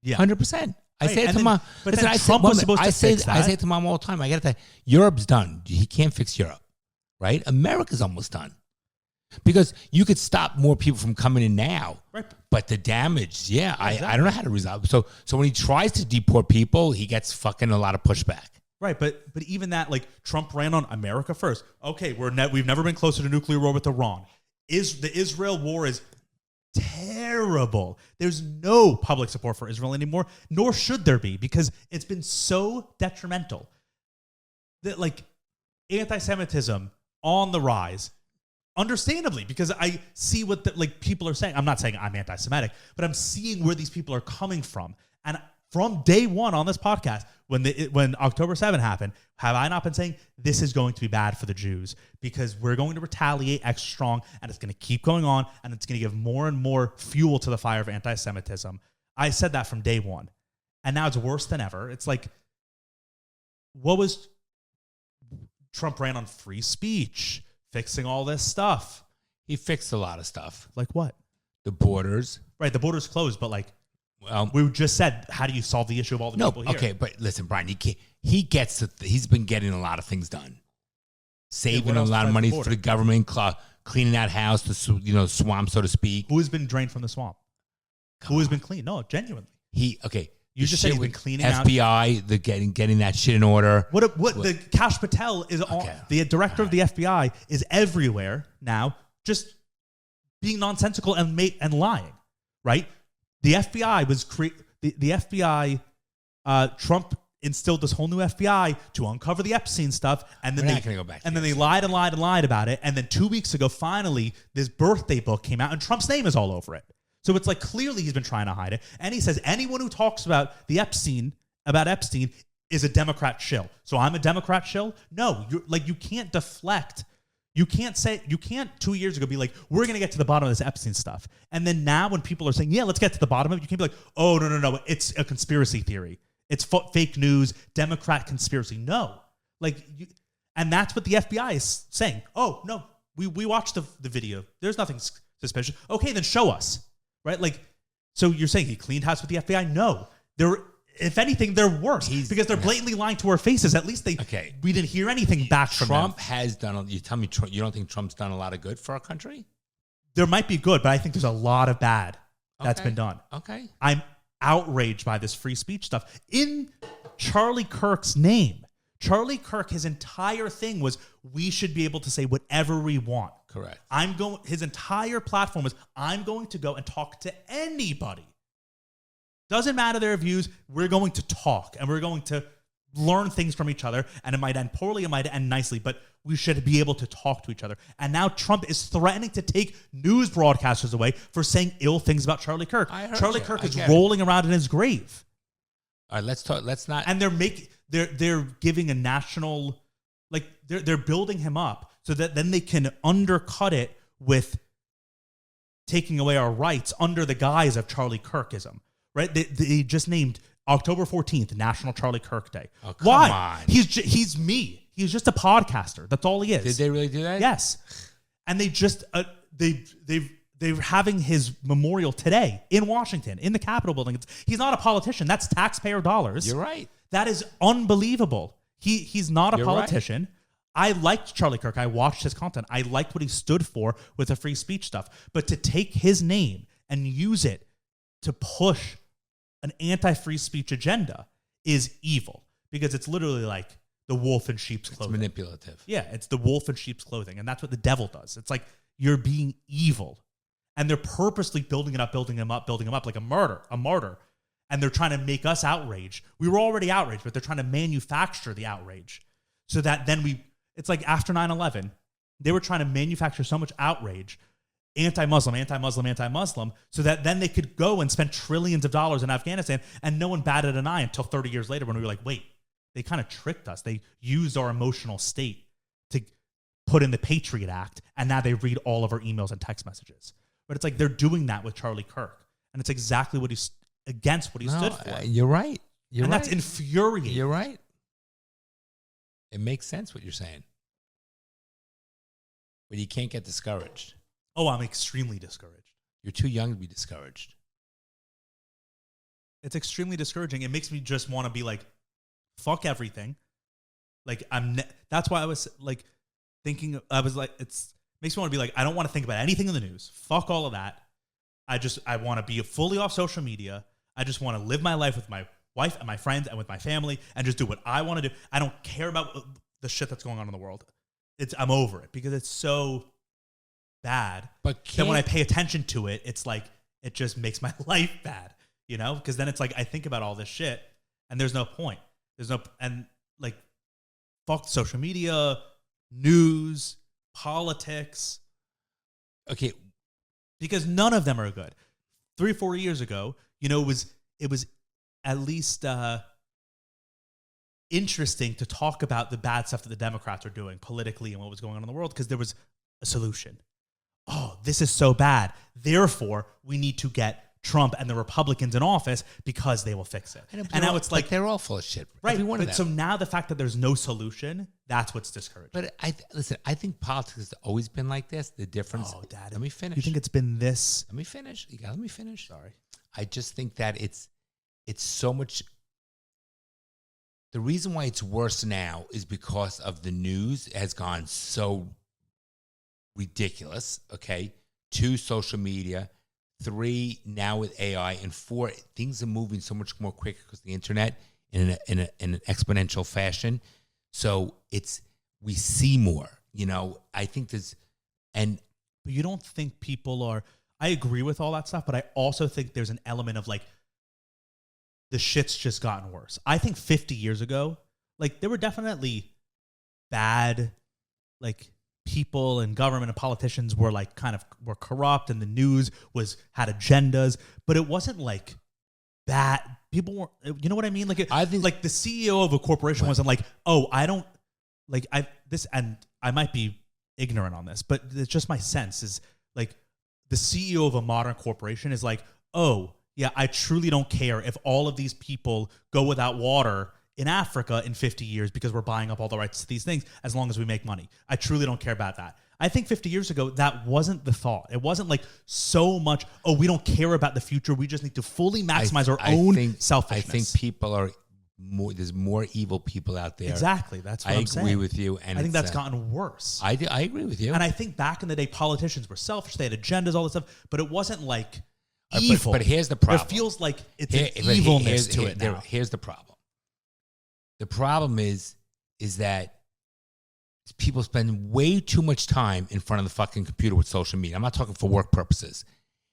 Yeah, 100%. I say it to mom. But then Trump was supposed to fix that. I say it to mom all the time. I get it. Europe's done. He can't fix Europe, right? America's almost done. Because you could stop more people from coming in now. Right. But the damage, Exactly. I don't know how to resolve. So when he tries to deport people, he gets fucking a lot of pushback. Right, but even that, like, Trump ran on America first. Okay, we've never been closer to nuclear war with Iran. The Israel war is terrible. There's no public support for Israel anymore, nor should there be, because it's been so detrimental that, like, anti-Semitism on the rise. Understandably, because I see what people are saying. I'm not saying I'm anti-Semitic, but I'm seeing where these people are coming from. And from day one on this podcast, when October 7 happened, have I not been saying this is going to be bad for the Jews because we're going to retaliate extra strong, and it's going to keep going on, and it's going to give more and more fuel to the fire of anti-Semitism. I said that from day one, and now it's worse than ever. It's like, what was Trump ran on free speech, fixing all this stuff. He fixed a lot of stuff. Like what? The borders. Right, the border's closed, but like, well, we just said, how do you solve the issue of all the people here? Okay, but listen, Brian, he's been getting a lot of things done. Saving a lot of money for the government, cleaning that house, the swamp, so to speak. Who has been drained from the swamp? Who has been cleaned? No, genuinely. You just said he's been cleaning FBI, out. the getting that shit in order. What the Kash Patel is on, the director of the FBI is everywhere now, just being nonsensical and lying, right? The FBI was the FBI. Trump instilled this whole new FBI to uncover the Epstein stuff, and then they lied and lied and lied about it. And then 2 weeks ago, finally, this birthday book came out, and Trump's name is all over it. So it's like clearly he's been trying to hide it. And he says anyone who talks about Epstein is a Democrat shill. So I'm a Democrat shill? No, you can't deflect. You can't 2 years ago be like, we're going to get to the bottom of this Epstein stuff. And then now when people are saying, yeah, let's get to the bottom of it, you can't be like, oh, no, it's a conspiracy theory. It's fake news, Democrat conspiracy. No. And that's what the FBI is saying. Oh, no, we watched the video. There's nothing suspicious. Okay, then show us. Right? So you're saying he cleaned house with the FBI? No. If anything, they're worse because they're blatantly lying to our faces. At least we didn't hear anything back from them. Trump has done. You tell me you don't think Trump's done a lot of good for our country? There might be good, but I think there's a lot of bad that's been done. Okay. I'm outraged by this free speech stuff in Charlie Kirk's name. Charlie Kirk, his entire thing was we should be able to say whatever we want. Correct. His entire platform was I'm going to go and talk to anybody. Doesn't matter their views. We're going to talk and we're going to learn things from each other. And it might end poorly, it might end nicely, but we should be able to talk to each other. And now Trump is threatening to take news broadcasters away for saying ill things about Charlie Kirk. Charlie Kirk is rolling around in his grave. All right, let's talk. Let's not. And they're giving a national, they're building him up so that then they can undercut it with taking away our rights under the guise of Charlie Kirkism. Right? They just named October 14th National Charlie Kirk Day. Oh, come Why? on. He's me. He's just a podcaster. That's all he is. Did they really do that? Yes. And they just they're having his memorial today in Washington in the Capitol building. He's not a politician. That's taxpayer dollars. You're right. That is unbelievable. He's not a politician. Right. I liked Charlie Kirk. I watched his content. I liked what he stood for with the free speech stuff. But to take his name and use it to push an anti-free speech agenda is evil because it's literally like the wolf in sheep's clothing. It's manipulative. Yeah, it's the wolf in sheep's clothing. And that's what the devil does. It's like you're being evil. And they're purposely building him up like a martyr. And they're trying to make us outraged. We were already outraged, but they're trying to manufacture the outrage so that then it's like after 9/11, they were trying to manufacture so much outrage, anti-Muslim, so that then they could go and spend trillions of dollars in Afghanistan and no one batted an eye until 30 years later when we were like, wait, they kind of tricked us. They used our emotional state to put in the Patriot Act, and now they read all of our emails and text messages. But it's like they're doing that with Charlie Kirk, and it's exactly what he's against what he stood for. You're right. That's infuriating. You're right. It makes sense what you're saying. But you can't get discouraged. Oh, I'm extremely discouraged. You're too young to be discouraged. It's extremely discouraging. It makes me just want to be like, fuck everything. That's why I was like thinking, it Makes me want to be like, I don't want to think about anything in the news. Fuck all of that. I want to be fully off social media. I just want to live my life with my wife and my friends and with my family and just do what I want to do. I don't care about the shit that's going on in the world. I'm over it because it's so bad. But then when I pay attention to it, it's like, it just makes my life bad, you know? Because then it's like, I think about all this shit and there's no point. And like, fuck social media, news, politics. Okay. Because none of them are good. 3 or 4 years ago, you know, it was at least interesting to talk about the bad stuff that the Democrats are doing politically and what was going on in the world because there was a solution. Oh, this is so bad. Therefore, we need to get Trump and the Republicans in office because they will fix it. And now it's like they're all full of shit. Right. But so now the fact that there's no solution, that's what's discouraging. But I think politics has always been like this. The difference. Oh, Dad. Let me finish. You think it's been this? Let me finish. You got let me finish. Sorry. I just think that it's so much. The reason why it's worse now is because of the news has gone so ridiculous. Okay. 2, social media. 3, now with AI, and 4, things are moving so much more quicker because the internet in an exponential fashion. So we see more. You know, I think but you don't think people are. I agree with all that stuff, but I also think there's an element of like the shit's just gotten worse. I think 50 years ago, like there were definitely bad, like. People and government and politicians were like were corrupt and the news had agendas, but it wasn't like bad. People weren't, you know what I mean? Like I think like the CEO of a corporation wasn't like, oh, I don't like and I might be ignorant on this, but it's just my sense is like the CEO of a modern corporation is like, oh yeah, I truly don't care if all of these people go without water in Africa in 50 years because we're buying up all the rights to these things as long as we make money. I truly don't care about that. I think 50 years ago, that wasn't the thought. It wasn't like so much, oh, we don't care about the future. We just need to fully maximize our own selfishness. I think people are more, there's more evil people out there. Exactly. That's what I'm saying. I agree with you. And I think that's gotten worse. I agree with you. And I think back in the day, politicians were selfish. They had agendas, all this stuff, but it wasn't like evil. But here's the problem. It feels like it's an evilness to it now. Here's the problem. The problem is that people spend way too much time in front of the fucking computer with social media. I'm not talking for work purposes.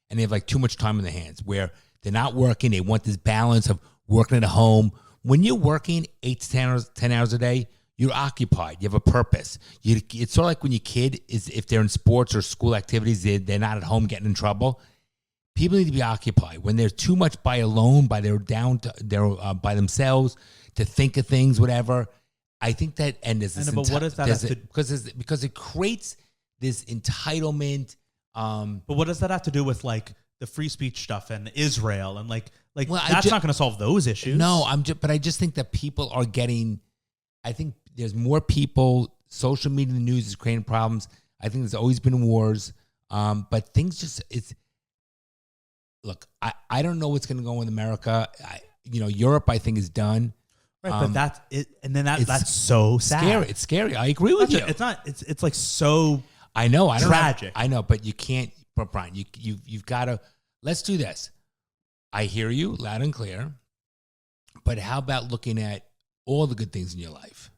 And they have like too much time in their hands where they're not working. They want this balance of working at home. When you're working 8 to 10 hours a day, you're occupied. You have a purpose. It's sort of like when your kid is, if they're in sports or school activities, they're not at home getting in trouble. People need to be occupied. When they're too much by themselves, to think of things, whatever. I think that, and there's this. But what does that have to? Because it creates this entitlement. But what does that have to do with like the free speech stuff and Israel and like that's not going to solve those issues? No, but I just think that people are getting. I think there's more people. Social media, and the news is creating problems. I think there's always been wars, but things just Look, I don't know what's going to go with America. Europe I think is done. Right, but that's it, and then that's so sad. Scary. It's scary. I agree with you. It's not. It's like so. I know. Tragic. I know, but you can't. But Brian, you've got to. Let's do this. I hear you loud and clear. But how about looking at all the good things in your life?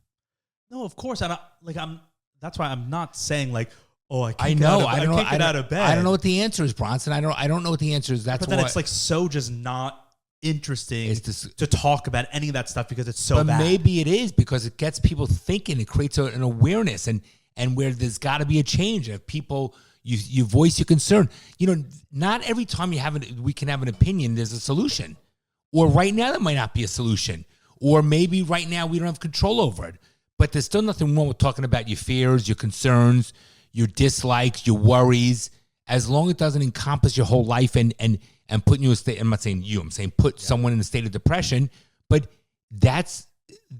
No, of course. That's why I'm not saying like, oh, I can't get out of bed. I don't know what the answer is, Bronson. I don't know what the answer is. That's but then it's like so just not interesting to talk about any of that stuff because it's so bad. But maybe it is because it gets people thinking. It creates an awareness and where there's got to be a change. If people, you voice your concern. Not every time we can have an opinion, there's a solution. Or right now there might not be a solution. Or maybe right now we don't have control over it. But there's still nothing wrong with talking about your fears, your concerns, your dislikes, your worries, as long as it doesn't encompass your whole life and putting you in a state. I'm not saying you. I'm saying put someone in a state of depression. But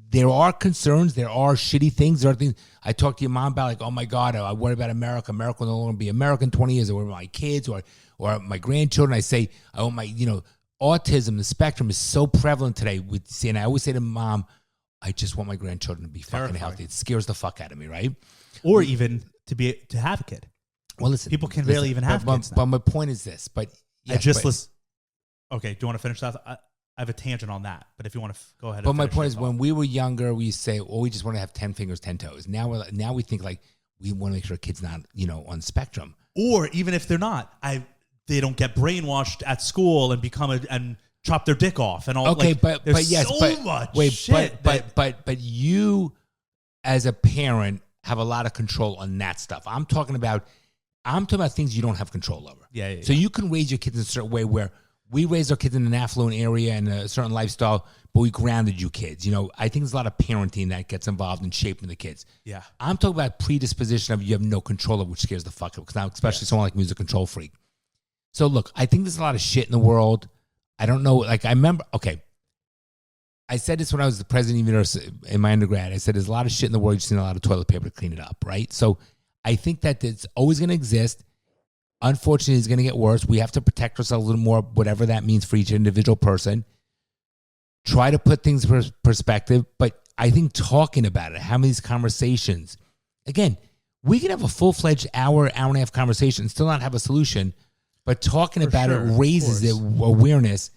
there are concerns. There are shitty things. There are things. I talked to your mom about like, oh my God, I worry about America. America will no longer be America in 20 years. I worry about my kids or my grandchildren. I say, oh my, autism, the spectrum is so prevalent today. And I always say to mom, I just want my grandchildren to be fucking healthy. It scares the fuck out of me, right? Or even to have a kid. Well, listen, People can barely even have kids now. But my point is this. But I just listen. Okay, do you want to finish that? I have a tangent on that, but if you want to go ahead. But my point is, when we were younger, we used to say, "Oh, we just want to have 10 fingers, 10 toes." Now we think like we want to make sure a kid's not, on the spectrum. Or even if they're not, they don't get brainwashed at school and and chop their dick off and all. Okay, like, but yes, so much shit. But you, as a parent, have a lot of control on that stuff. I'm talking about things you don't have control over. Yeah. So you can raise your kids in a certain way where we raised our kids in an affluent area and a certain lifestyle, but we grounded you kids. I think there's a lot of parenting that gets involved in shaping the kids. Yeah. I'm talking about predisposition of you have no control of, which scares the fuck out. Because now, especially someone like me who's a control freak. So look, I think there's a lot of shit in the world. I don't know. Like I remember, I said this when I was the president of the university in my undergrad. I said there's a lot of shit in the world. You just need a lot of toilet paper to clean it up, right? So I think that it's always going to exist. Unfortunately, it's going to get worse. We have to protect ourselves a little more, whatever that means for each individual person. Try to put things in perspective. But I think talking about it, having these conversations, again, we can have a full-fledged hour and a half conversation and still not have a solution. But talking about it raises the awareness,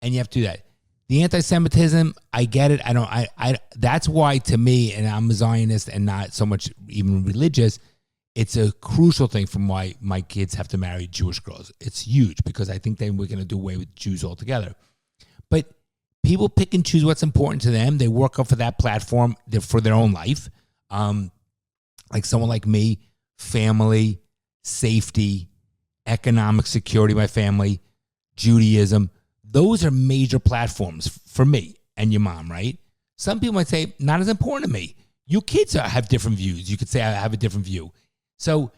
and you have to do that. The anti-Semitism, I get it. I that's why, to me, and I'm a Zionist and not so much even religious, it's a crucial thing from why my kids have to marry Jewish girls. It's huge because I think then we're going to do away with Jews altogether. But people pick and choose what's important to them. They work up for that platform for their own life. Like someone like me, family, safety, economic security, my family, Judaism. Those are major platforms for me and your mom, right? Some people might say, not as important to me. You kids have different views. You could say I have a different view. So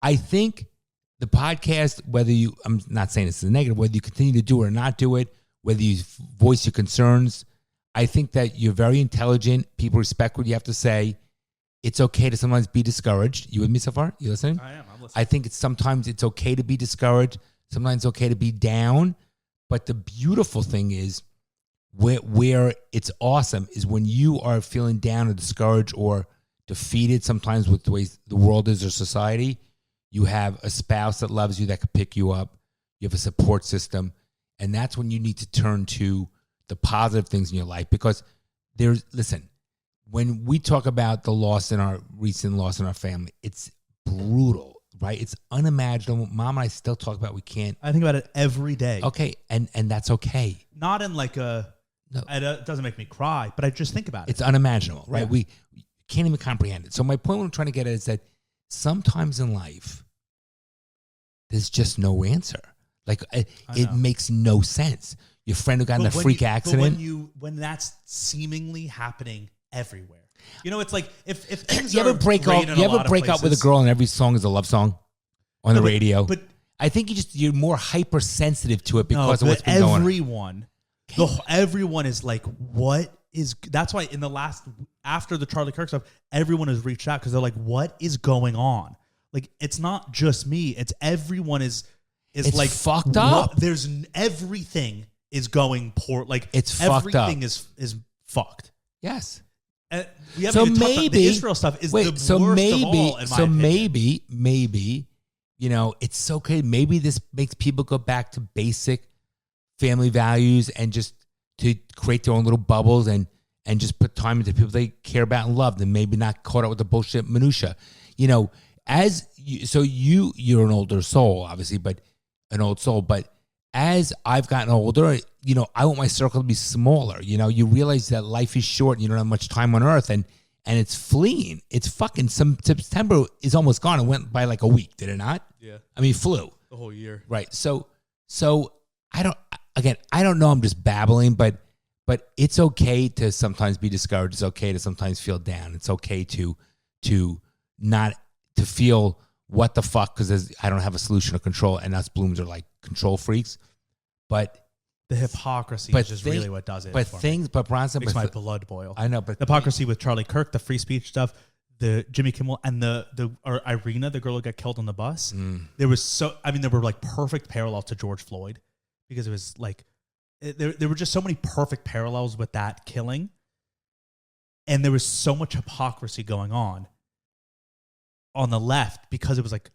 I think the podcast, I'm not saying this is a negative, whether you continue to do it or not do it, whether you voice your concerns, I think that you're very intelligent. People respect what you have to say. It's okay to sometimes be discouraged. You with me so far? You listening? I am. I'm listening. I think sometimes it's okay to be discouraged. Sometimes it's okay to be down. But the beautiful thing is where it's awesome is when you are feeling down or discouraged or defeated sometimes with the way the world is or society, you have a spouse that loves you that can pick you up. You have a support system. And that's when you need to turn to the positive things in your life. Because when we talk about the recent loss in our family, it's brutal, right? It's unimaginable. Mom and I still talk about we can't. I think about it every day. Okay, and that's okay. Not in like it doesn't make me cry, but I just think about it. It's unimaginable, right? Yeah. We can't even comprehend it. So my point, what I'm trying to get at is that sometimes in life, there's just no answer. Like it makes no sense. Your friend who got in a freak accident. But when that's seemingly happening everywhere, it's like if things you ever break up with a girl and every song is a love song on the radio. But I think you're more hypersensitive to it because of what's been going on. Everyone is like, what is? That's why after the Charlie Kirk stuff, everyone has reached out because they're like, what is going on? Like, it's not just me. It's everyone is like fucked up. There's everything is going poor. Like it's fucked up. Everything is fucked. Yes. We haven't even talked about the Israel stuff is the worst of all, in my opinion. Maybe, it's okay. Maybe this makes people go back to basic family values and just to create their own little bubbles and just put time into people they care about and love, and maybe not caught up with the bullshit minutia. You're an older soul, obviously, but an old soul. But as I've gotten older, I want my circle to be smaller. You realize that life is short and you don't have much time on earth, and it's fleeing. It's fucking September is almost gone. It went by like a week, did it not? Yeah. I mean, flew. The whole year. Right. So I don't know. I'm just babbling, but it's okay to sometimes be discouraged. It's okay to sometimes feel down. It's okay to not to feel what the fuck, because I don't have a solution or control, and us blooms are like control freaks. But the hypocrisy is just really what does it. But Bronson makes my blood boil. I know, but the hypocrisy with Charlie Kirk, the free speech stuff, the Jimmy Kimmel, and the Iryna, the girl who got killed on the bus. There were like perfect parallels to George Floyd, because it was like there were just so many perfect parallels with that killing, and there was so much hypocrisy going on the left, because it was like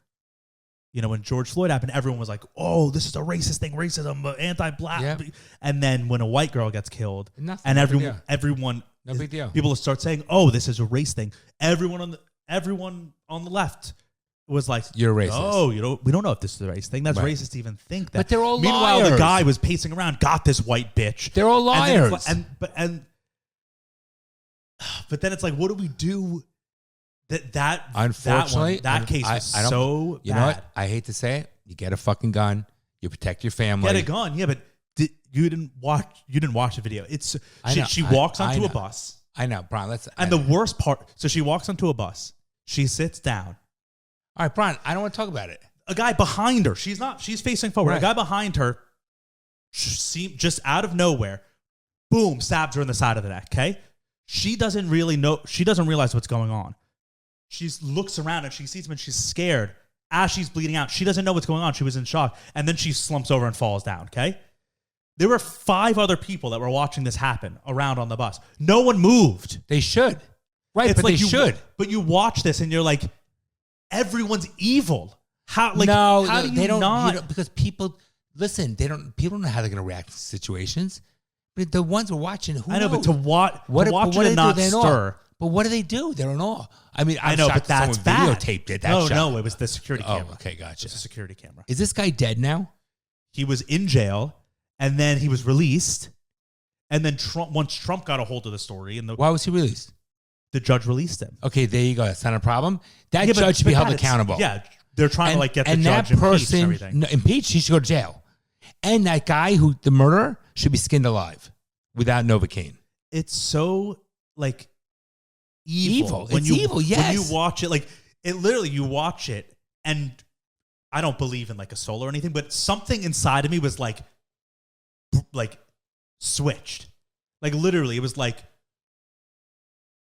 when George Floyd happened, everyone was like, "Oh, this is a racist thing, racism, anti-black." Yep. And then when a white girl gets killed, Nothing, and no big deal. everyone, No big deal. People start saying, "Oh, this is a race thing." Everyone on the left was like, You're racist. Oh, we don't know if this is a race thing. That's Right. racist to even think that. But they're all Meanwhile, liars. the guy was pacing around, got this white bitch. They're all liars. But then it's like, what do we do? Unfortunately, that case was I don't, so you bad. know what? I hate to say it. You get a fucking gun. You protect your family. Get a gun, yeah, but you didn't watch the video. She walks onto a bus. I know, Bron. The worst part, so she walks onto a bus. She sits down. All right, Bron, I don't want to talk about it. A guy behind her. She's facing forward. Right. A guy behind her, just out of nowhere, boom, stabs her in the side of the neck. Okay, she doesn't really know. She doesn't realize what's going on. She looks around and she sees him and she's scared. As she's bleeding out, she doesn't know what's going on. She was in shock, and then she slumps over and falls down. Okay, there were 5 other people that were watching this happen around on the bus. No one moved. They should, right? It's but like they should. But you watch this and you're like, everyone's evil. How? Like, no, how do they don't. not? Because people listen. People don't know how they're going to react to situations. But the ones we're watching, who I know, knows? but to watch it and not stir. But what do they do? They're in awe. I mean, I know, but that's bad. Videotaped it. No, it was the security camera. Oh, okay, gotcha. It was a security camera. Is this guy dead now? He was in jail, and then he was released. And then once Trump got a hold of the story, and Why was he released? the judge released him. Okay, there you go. That's not a problem. That Yeah, but- judge should but be held that is- accountable. Yeah, they're trying to get the and judge that impeached and person everything. impeached. He should go to jail. And that guy the murderer, should be skinned alive without Novocaine. It's so like evil. It's evil, yes. When you watch it, like it literally, you watch it, and I don't believe in like a soul or anything, but something inside of me was like switched. Like literally, it was like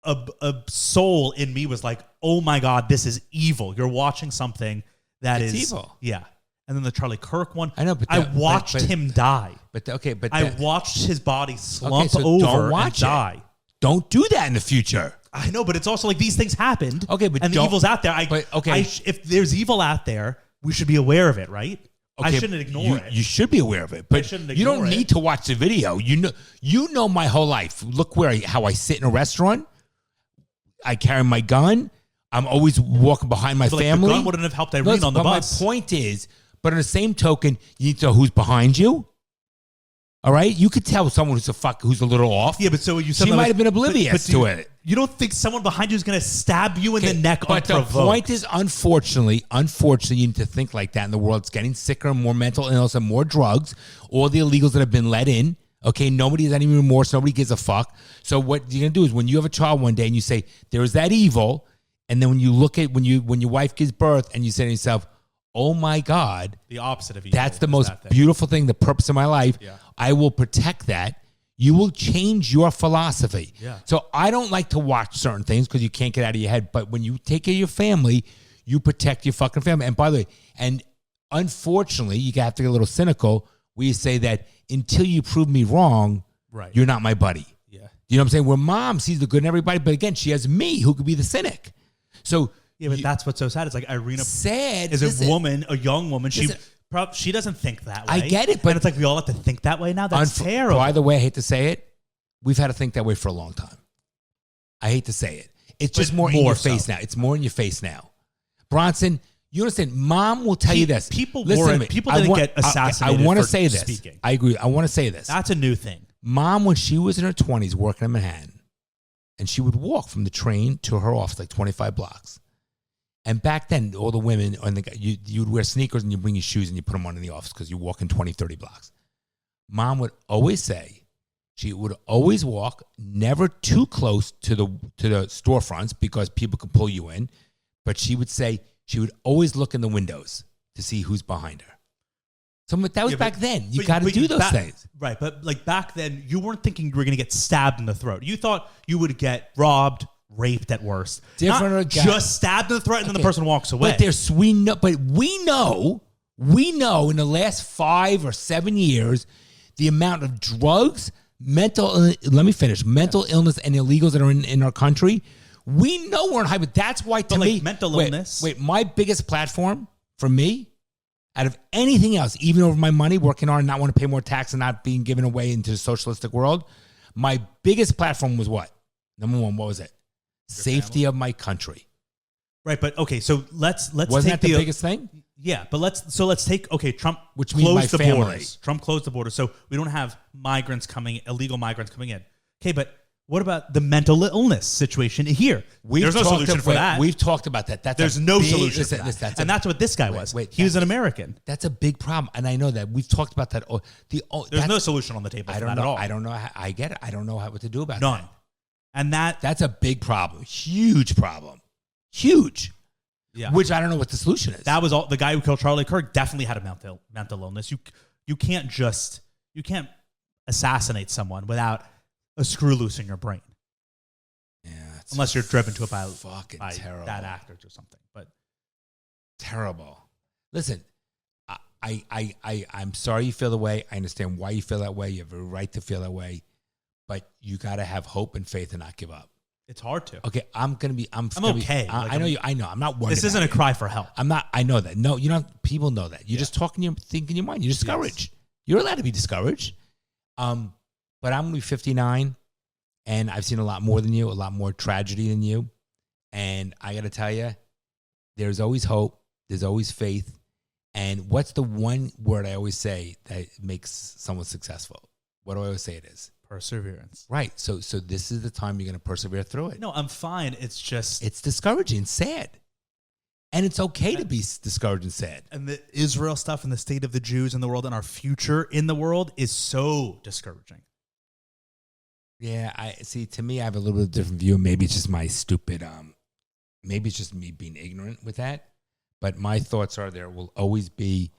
a soul in me was like, oh my God, this is evil. You're watching something that It's is evil. Yeah. And then the Charlie Kirk one. I know, but I watched him die. But I watched his body slump so over don't watch and it. die. Don't do that in the future. I know, but it's also like these things happened. Okay, but and the don't- evil's out there. If there's evil out there, we should be aware of it, right? I shouldn't ignore it. You should be aware of it, but shouldn't you don't ignore need it. to watch the video. You know my whole life. Look how I sit in a restaurant. I carry my gun. I'm always walking behind my But, like, family. the gun wouldn't have helped Iryna on the but bus. my point is, but on the same token, you need to know who's behind you. All right, you could tell someone who's a little off. Yeah, but so you said She might have been oblivious to it. You don't think someone behind you is going to stab you in the neck But unprovoked? the point is, unfortunately, you need to think like that in the world. It's getting sicker, more mental illness, and more drugs. All the illegals that have been let in. Okay, nobody has any remorse. Nobody gives a fuck. So what you're gonna do is when you have a child one day and you say there is that evil, and then when you look at when your wife gives birth and you say to yourself, "Oh my God, the opposite of evil. that's the is most that thing. beautiful thing, the purpose of my life. Yeah. I will protect that." You will change your philosophy. Yeah. So I don't like to watch certain things because you can't get out of your head. But when you take care of your family, you protect your fucking family. And by the way, and unfortunately, you have to get a little cynical. We say that until you prove me wrong, Right. you're not my buddy. Yeah. You know what I'm saying? Where mom sees the good in everybody, but again, she has me who could be the cynic. So Yeah, but that's what's so sad. It's like Iryna sad is listen, a woman, a young woman. Listen. She doesn't think that way. I get it, but and it's like we all have to think that way now. That's terrible. By the way, I hate to say it, we've had to think that way for a long time. I hate to say it. It's just more in your face now. It's more in your face now. Bronson, you understand? Mom will tell you this. People Listen to me. people didn't get assassinated. I want to for say this. Speaking. I agree. I want to say this. That's a new thing. Mom, when she was in her 20s working in Manhattan, and she would walk from the train to her office like 25 blocks. And back then, all the women, you'd wear sneakers and you bring your shoes and you put them on in the office because you walk in 20, 30 blocks. Mom would always say, she would always walk, never too close to the storefronts because people could pull you in. But she would say she would always look in the windows to see who's behind her. So that was back then. You got to do those things. Right, but like back then, you weren't thinking you were going to get stabbed in the throat. You thought you would get robbed, raped at worst. Not just stabbed in the throat and then the person walks away. But we know in the last 5 or 7 years, the amount of drugs, mental illness and illegals that are in our country, we know we're in high, but that's why to me, mental illness. Wait, my biggest platform for me, out of anything else, even over my money, working hard and not want to pay more tax and not being given away into the socialistic world, my biggest platform was what? Number one, what was it? Safety of my country. Right, but okay, so let's Wasn't take that the biggest thing? Yeah, but let's take Trump Which means my closed the family. borders. Trump closed the borders, so we don't have illegal migrants coming in. Okay, but what about the mental illness situation here? There's no solution for that. We've talked about that. There's no solution for that. And that's what this guy was. He was an American. That's a big problem, and I know that. We've talked about that. There's no solution on the table for that at all. I don't know. I get it. I don't know what to do about None. that. And that's a big problem. Huge problem. Huge. Yeah. Which I don't know what the solution is. That was all. The guy who killed Charlie Kirk definitely had a mental illness. You can't assassinate someone without a screw loose in your brain. Yeah, unless you're driven to it by terrible. bad actors or something. But terrible. Listen, I'm sorry you feel the way. I understand why you feel that way. You have a right to feel that way, but you got to have hope and faith and not give up. It's hard to. Okay, I'm okay. I know you. I know. I'm not worried. This isn't a cry for help. I'm not. I know that. No, you know. People know that. You're just talking. You think in your mind. You're discouraged. Yes. You're allowed to be discouraged. But I'm gonna be 59, and I've seen a lot more than you, a lot more tragedy than you, and I got to tell you, there's always hope. There's always faith. And what's the one word I always say that makes someone successful? What do I always say it is? Perseverance. Right. So this is the time you're going to persevere through it. No, I'm fine. It's discouraging, sad. And it's okay to be discouraged and sad. And the Israel stuff and the state of the Jews in the world and our future in the world is so discouraging. Yeah, to me, I have a little bit different view. Maybe it's just my stupid, maybe it's just me being ignorant with that. But my thoughts are there will always be,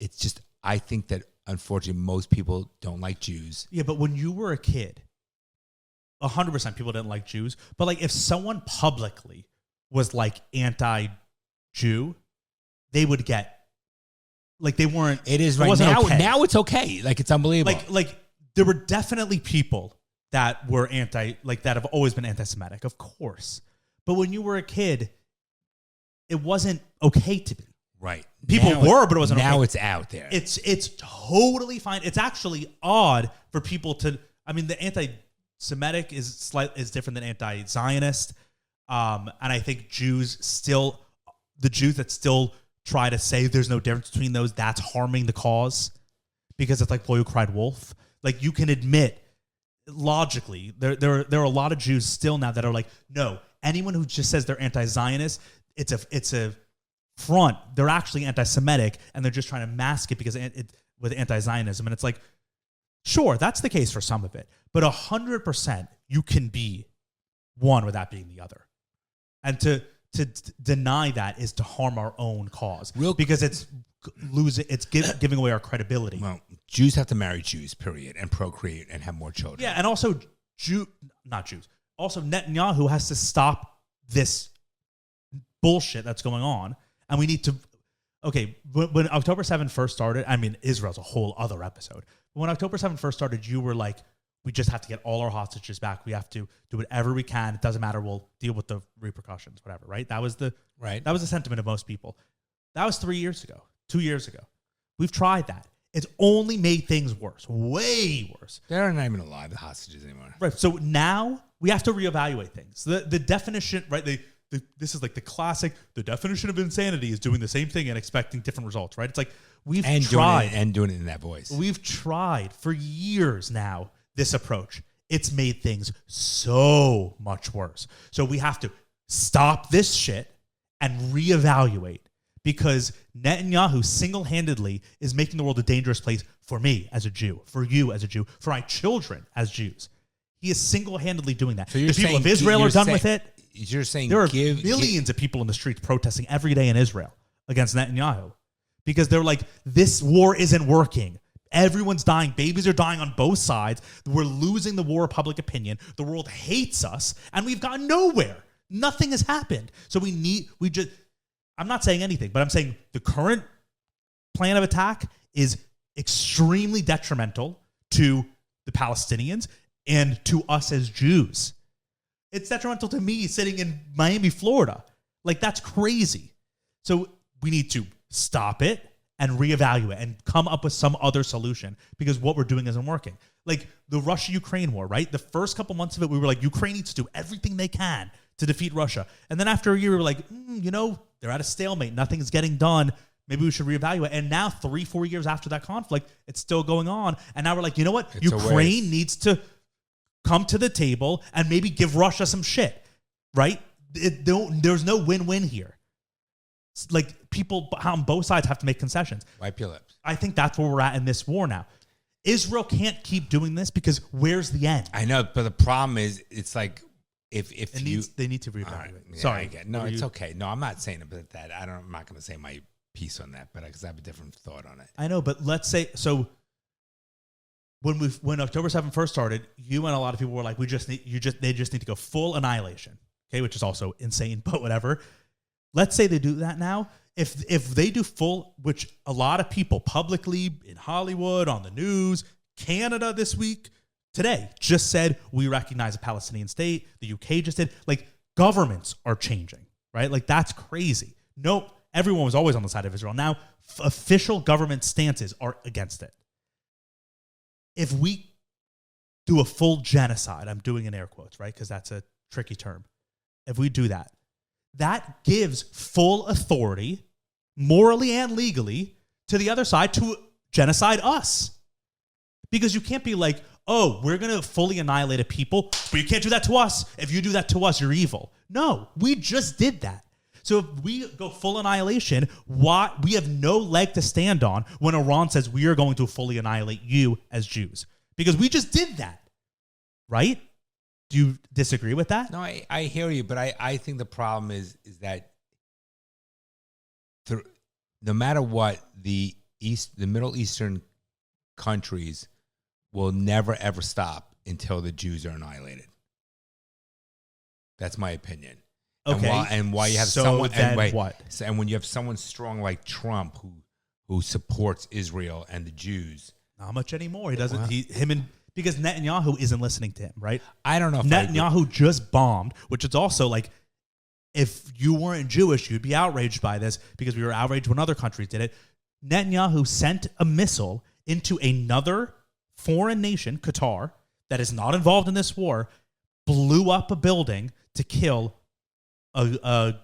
it's just, I think that unfortunately most people don't like Jews. Yeah, but when you were a kid, 100% people didn't like Jews. But like if someone publicly was like anti-Jew, they would get, like they weren't. It is right now. Okay. Now it's okay. Like it's unbelievable. Like there were definitely people that were that have always been anti-Semitic, of course. But when you were a kid, it wasn't okay to be. Right. People were, but it wasn't okay. Now it's out there. It's totally fine. It's actually odd for people to, I mean, the anti-Semitic is different than anti-Zionist. And I think the Jews that still try to say there's no difference between those, that's harming the cause. Because it's like boy who cried wolf. Like you can admit, logically, there are a lot of Jews still now that are like, no, anyone who just says they're anti-Zionist, it's a front. They're actually anti-Semitic, and they're just trying to mask it because with anti-Zionism. And it's like, sure, that's the case for some of it, but 100% you can be one without being the other, and to deny that is to harm our own cause because it's giving away our credibility. Well, Jews have to marry Jews, period, and procreate and have more children. Yeah, and also not Jews. Also, Netanyahu has to stop this bullshit that's going on, and we need to. Okay, when October 7th first started, I mean, Israel's a whole other episode. But when October 7th first started, you were like, we just have to get all our hostages back. We have to do whatever we can. It doesn't matter. We'll deal with the repercussions, whatever, right? That was the sentiment of most people. That was 3 years ago, 2 years ago. We've tried that. It's only made things worse, way worse. They're not even alive, the hostages anymore. Right. So now we have to reevaluate things. The definition, right? This is like the classic. The definition of insanity is doing the same thing and expecting different results, right? It's like we've tried doing it in that voice. We've tried for years now this approach. It's made things so much worse. So we have to stop this shit and reevaluate, because Netanyahu single-handedly is making the world a dangerous place for me as a Jew, for you as a Jew, for my children as Jews. He is single-handedly doing that. So the people of Israel are done with it. You're saying there are millions of people in the streets protesting every day in Israel against Netanyahu because they're like, this war isn't working. Everyone's dying. Babies are dying on both sides. We're losing the war of public opinion. The world hates us, and we've gotten nowhere. Nothing has happened. So I'm not saying anything, but I'm saying the current plan of attack is extremely detrimental to the Palestinians and to us as Jews. It's detrimental to me sitting in Miami, Florida. Like, that's crazy. So we need to stop it and reevaluate and come up with some other solution because what we're doing isn't working. Like the Russia-Ukraine war, right? The first couple months of it, we were like, Ukraine needs to do everything they can to defeat Russia. And then after a year, we were like, they're at a stalemate. Nothing is getting done. Maybe we should reevaluate. And now 3-4 years after that conflict, it's still going on. And now we're like, you know what? It's Ukraine needs to come to the table and maybe give Russia some shit, right? There's no win-win here. Like people on both sides have to make concessions. Wipe your lips. I think that's where we're at in this war now. Israel can't keep doing this because where's the end? I know, but the problem is, it's like if they need to reevaluate. Right, yeah, Sorry, I get it. No, it's okay. No, I'm not saying about that. I'm not going to say my piece on that, but because I have a different thought on it. I know, but let's say so. When October 7th first started, you and a lot of people were like, they just need to go full annihilation. Okay, which is also insane, but whatever. Let's say they do that now. If they do full, which a lot of people publicly in Hollywood, on the news, Canada this week, today, just said we recognize a Palestinian state. The UK just did. Like, governments are changing, right? Like, that's crazy. Nope, everyone was always on the side of Israel. Now, official government stances are against it. If we do a full genocide, I'm doing in air quotes, right? Because that's a tricky term. If we do that, that gives full authority, morally and legally, to the other side to genocide us. Because you can't be like, oh, we're going to fully annihilate a people, but you can't do that to us. If you do that to us, you're evil. No, we just did that. So if we go full annihilation, we have no leg to stand on when Iran says we are going to fully annihilate you as Jews. Because we just did that, right? Do you disagree with that? No, I hear you, but I think the problem is that no matter what, the Middle Eastern countries will never ever stop until the Jews are annihilated. That's my opinion. Okay. And why you have so someone then and what? And when you have someone strong like Trump who supports Israel and the Jews, not much anymore. He doesn't. Because Netanyahu isn't listening to him, right? I don't know if Netanyahu just bombed, which is also like, if you weren't Jewish, you'd be outraged by this because we were outraged when other countries did it. Netanyahu sent a missile into another foreign nation, Qatar, that is not involved in this war, blew up a building to kill a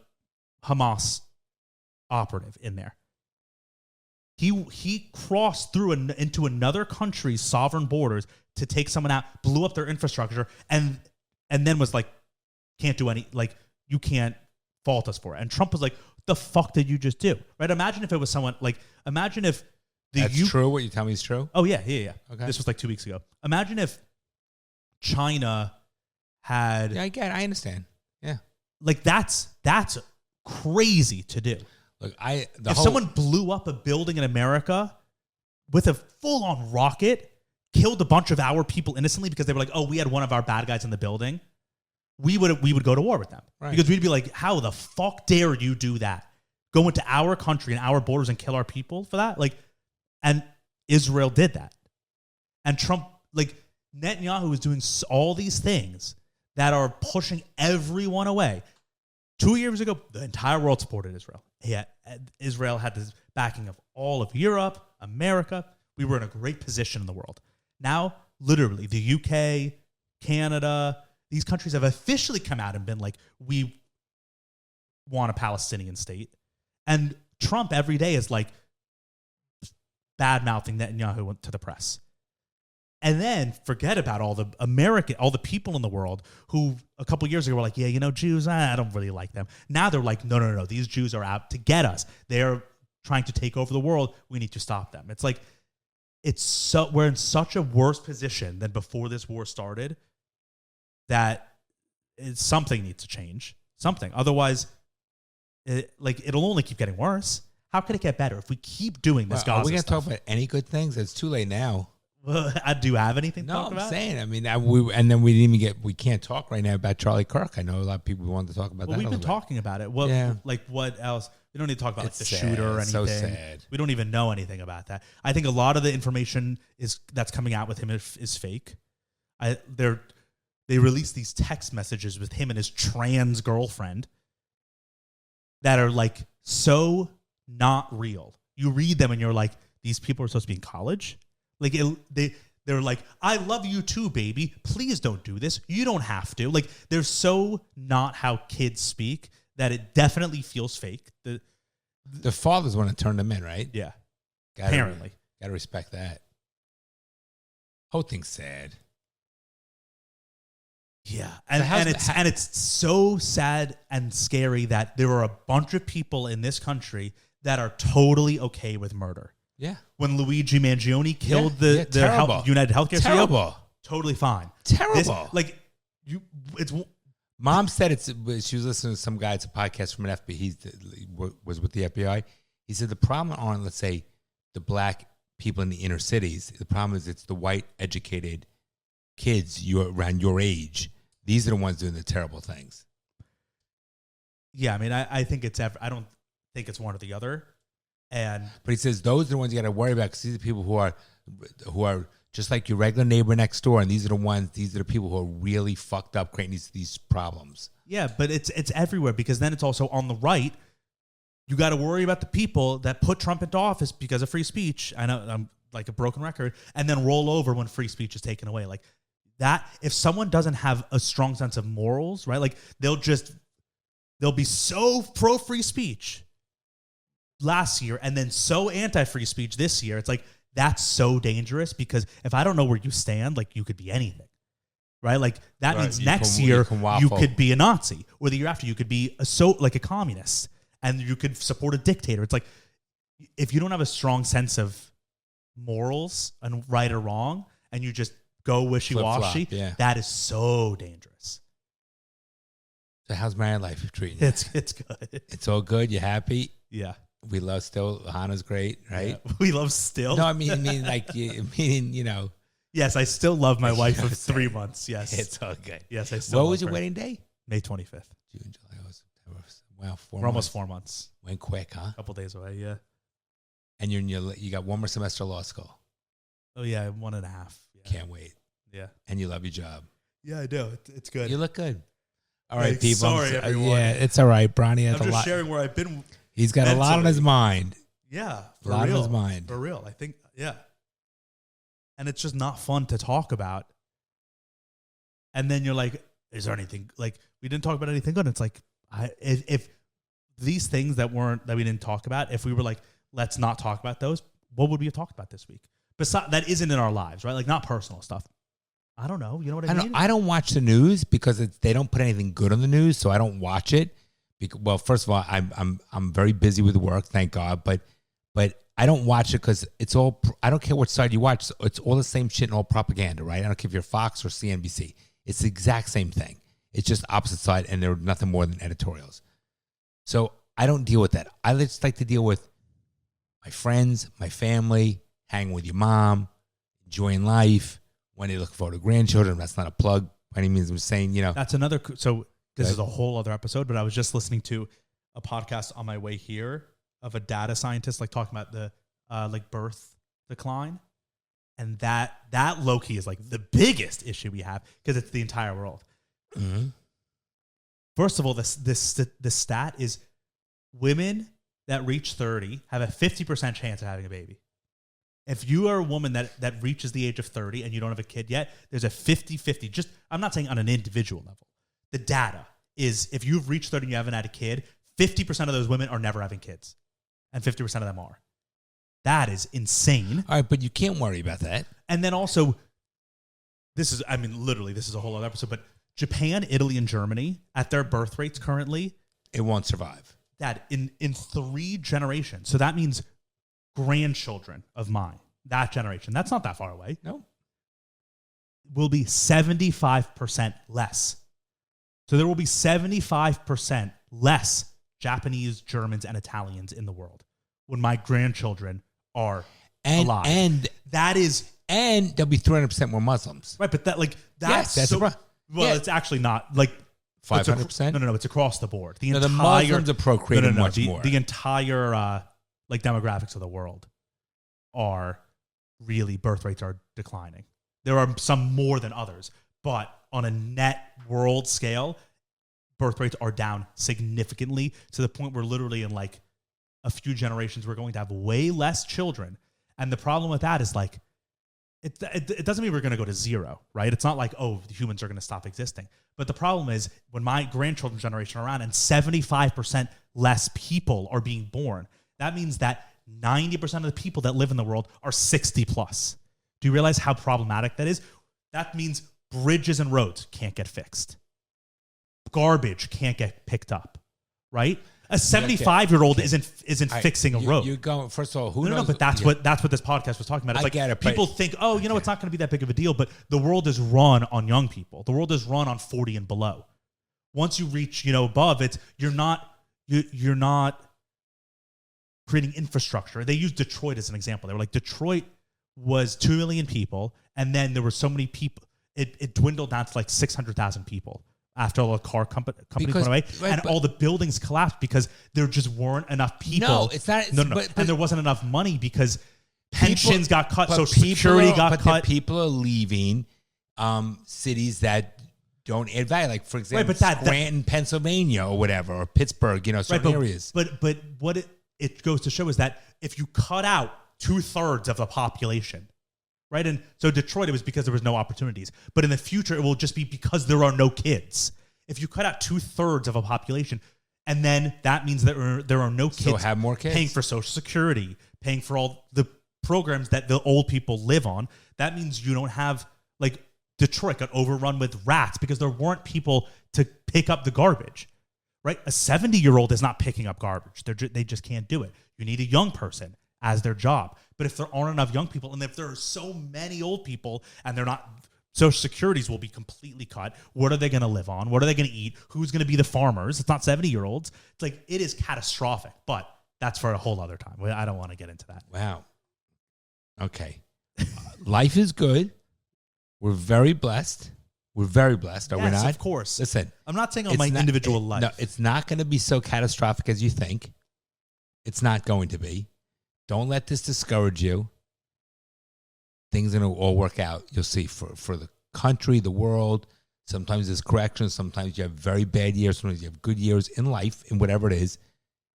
Hamas operative in there. He crossed through into another country's sovereign borders to take someone out, blew up their infrastructure, and then was like, can't do any, like, you can't fault us for it. And Trump was like, the fuck did you just do? Right? Imagine if it was someone, like, imagine if That's true? What you tell me is true? Oh, yeah. Okay. This was like 2 weeks ago. Imagine if China had... Yeah, I understand. Yeah. Like, that's crazy to do. Look, someone blew up a building in America with a full-on rocket, killed a bunch of our people innocently because they were like, oh, we had one of our bad guys in the building, we would go to war with them. Right. Because we'd be like, how the fuck dare you do that? Go into our country and our borders and kill our people for that? Like, and Israel did that. And Trump, like, Netanyahu is doing all these things that are pushing everyone away. 2 years ago, the entire world supported Israel. Israel had the backing of all of Europe, America. We were in a great position in the world. Now, literally, the UK, Canada, these countries have officially come out and been like, we want a Palestinian state. And Trump every day is like bad-mouthing Netanyahu to the press. And then forget about all the people in the world who a couple years ago were like, yeah, Jews, I don't really like them. Now they're like, no, these Jews are out to get us. They're trying to take over the world. We need to stop them. It's like, we're in such a worse position than before this war started that something needs to change. Something. Otherwise, it'll only keep getting worse. How can it get better if we keep doing this? Are we going to stuff? talk about any good things? It's too late now. Well, do you have anything to No, talk about? I'm saying. I mean, and then we can't talk right now about Charlie Kirk. I know a lot of people want to talk about that. Well, we've been talking about it. What, Yeah. like, what else? We don't need to talk about like, It's the sad. shooter or It's anything. so sad. We don't even know anything about that. I think a lot of the information that's coming out with him is fake. They released these text messages with him and his trans girlfriend that are like so not real. You read them and you're like, these people are supposed to be in college? Like, they're like, I love you too, baby. Please don't do this. You don't have to. Like, they're so not how kids speak that it definitely feels fake. The fathers want to turn them in, right? Yeah. Apparently. Gotta respect that. Whole thing's sad. Yeah. And it's so sad and scary that there are a bunch of people in this country that are totally okay with murder. Yeah. When Luigi Mangione killed the United Healthcare terrible. CEO, totally fine. Terrible. It's Mom said she was listening to some guy. It's a podcast from an FBI. He was with the FBI. He said the problem aren't, let's say, the black people in the inner cities. The problem is it's the white educated kids around your age. These are the ones doing the terrible things. Yeah, I mean, I think I don't think it's one or the other. But he says those are the ones you got to worry about because these are people who are just like your regular neighbor next door, and these are the people who are really fucked up, creating these problems. Yeah, but it's everywhere because then it's also on the right. You got to worry about the people that put Trump into office because of free speech. I know I'm like a broken record, and then roll over when free speech is taken away. Like that, if someone doesn't have a strong sense of morals, right? Like they'll be so pro free speech last year and then so anti-free speech this year. It's like, that's so dangerous because if I don't know where you stand, like you could be anything, right? Like that means next year you could be a Nazi, or the year after you could be a communist, and you could support a dictator. It's like, if you don't have a strong sense of morals and right or wrong, and you just go wishy-washy, that is so dangerous. So how's married life treating you? It's good. It's all good. You happy? Yeah. We love still. Hannah's great, right? Yeah. We love still. No, I mean, like, you know. Yes, I still love my wife of 3 months. Yes, it's all good. Yes, I still. What was your wedding day? May 25th. June, July, August, September. Wow, 4 We're months. almost 4 months. Went quick, huh? A couple days away. Yeah. And you got one more semester of law school. Oh yeah, 1.5. Yeah. Can't wait. Yeah. And you love your job. Yeah, I do. It's good. You look good. All right, people. Sorry, everyone. Yeah, it's all right. Bronny has I'm just sharing where I've been. He's got a lot on his mind. Yeah, a lot on his mind. For real. I think, yeah. And it's just not fun to talk about. And then you're like, is there anything, like, we didn't talk about anything good. And it's like, if these things that we didn't talk about, if we were like, let's not talk about those, what would we have talked about this week? Besides, that isn't in our lives, right? Like, not personal stuff. I don't know. You know what I mean? I don't watch the news because they don't put anything good on the news, so I don't watch it. Well, first of all, I'm very busy with work, thank God. But I don't watch it because it's all. I don't care what side you watch. It's all the same shit and all propaganda, right? I don't care if you're Fox or CNBC. It's the exact same thing. It's just opposite side, and they're nothing more than editorials. So I don't deal with that. I just like to deal with my friends, my family, hanging with your mom, enjoying life. When they look forward to grandchildren, that's not a plug by any means. I'm saying, that's another. So this is a whole other episode, but I was just listening to a podcast on my way here of a data scientist, like talking about the like birth decline, and that low key is like the biggest issue we have because it's the entire world. Mm-hmm. First of all, the stat is women that reach 30 have a 50% chance of having a baby. If you are a woman that reaches the age of 30 and you don't have a kid yet, there's a 50-50. Just, I'm not saying on an individual level. The data is if you've reached 30 and you haven't had a kid, 50% of those women are never having kids. And 50% of them are. That is insane. All right, but you can't worry about that. And then also, literally, this is a whole other episode, but Japan, Italy, and Germany, at their birth rates currently, it won't survive. That in 3 generations. So that means grandchildren of mine, that generation, that's not that far away. No. Will be 75% less. So there will be 75% less Japanese, Germans, and Italians in the world when my grandchildren are alive. And there'll be 300% more Muslims. Right, but that's it's actually not like 500%. No, it's across the board. The Muslims are procreating much more. The entire demographics of the world are really, birth rates are declining. There are some more than others, but on a net world scale, birth rates are down significantly to the point where literally in like a few generations, we're going to have way less children. And the problem with that is like, it doesn't mean we're going to go to zero, right? It's not like, oh, the humans are going to stop existing. But the problem is when my grandchildren's generation are around and 75% less people are being born, that means that 90% of the people that live in the world are 60 plus. Do you realize how problematic that is? That means bridges and roads can't get fixed. Garbage can't get picked up, right? A 75-year-old isn't fixing a road. You're going, first of all, who knows? No, but that's what this podcast was talking about. It's like get it, people think, oh, you know, it's not going to be that big of a deal, but the world is run on young people. The world is run on 40 and below. Once you reach, above, you're not creating infrastructure. They use Detroit as an example. They were like, Detroit was 2 million people, and then there were so many people, it dwindled down to like 600,000 people after all the car companies went away, and all the buildings collapsed because there just weren't enough people. No, it's not. No. And there wasn't enough money because pensions got cut, Social Security got cut. People are leaving cities that don't add value, like for example, Scranton, Pennsylvania, or whatever, or Pittsburgh. Certain areas. But what it goes to show is that if you cut out 2/3 of the population, right? And so Detroit, it was because there was no opportunities. But in the future, it will just be because there are no kids. If you cut out 2/3 of a population, and then that means that there are no kids. So have more kids. Paying for Social Security, paying for all the programs that the old people live on. That means you don't have, like, Detroit got overrun with rats because there weren't people to pick up the garbage, right? A 70-year-old is not picking up garbage. They just can't do it. You need a young person as their job. But if there aren't enough young people, and if there are so many old people and they're not, Social Securities will be completely cut. What are they going to live on? What are they going to eat? Who's going to be the farmers? It's not 70-year-olds. It's like, it is catastrophic, but that's for a whole other time. I don't want to get into that. Wow. Okay. Life is good. We're very blessed. We're very blessed, are we not? Of course. Listen. I'm not saying on my individual life. No, it's not going to be so catastrophic as you think. It's not going to be. Don't let this discourage you. Things are going to all work out. You'll see for the country, the world. Sometimes there's corrections. Sometimes you have very bad years. Sometimes you have good years in life, and whatever it is,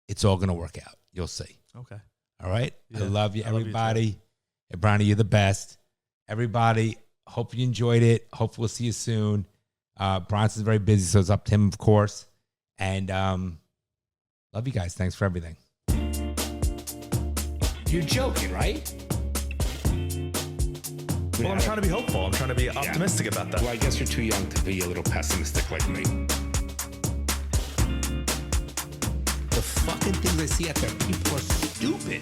it's all going to work out. You'll see. Okay. All right? Yeah, I love you, I love everybody. you too. Hey, Bronny, you're the best. Everybody, hope you enjoyed it. Hope we'll see you soon. Bronson's very busy, so it's up to him, of course. And love you guys. Thanks for everything. You're joking, right? Well, I'm trying to be hopeful. I'm trying to be optimistic about that. Well, I guess you're too young to be a little pessimistic like me. The fucking things I see out there, people are stupid.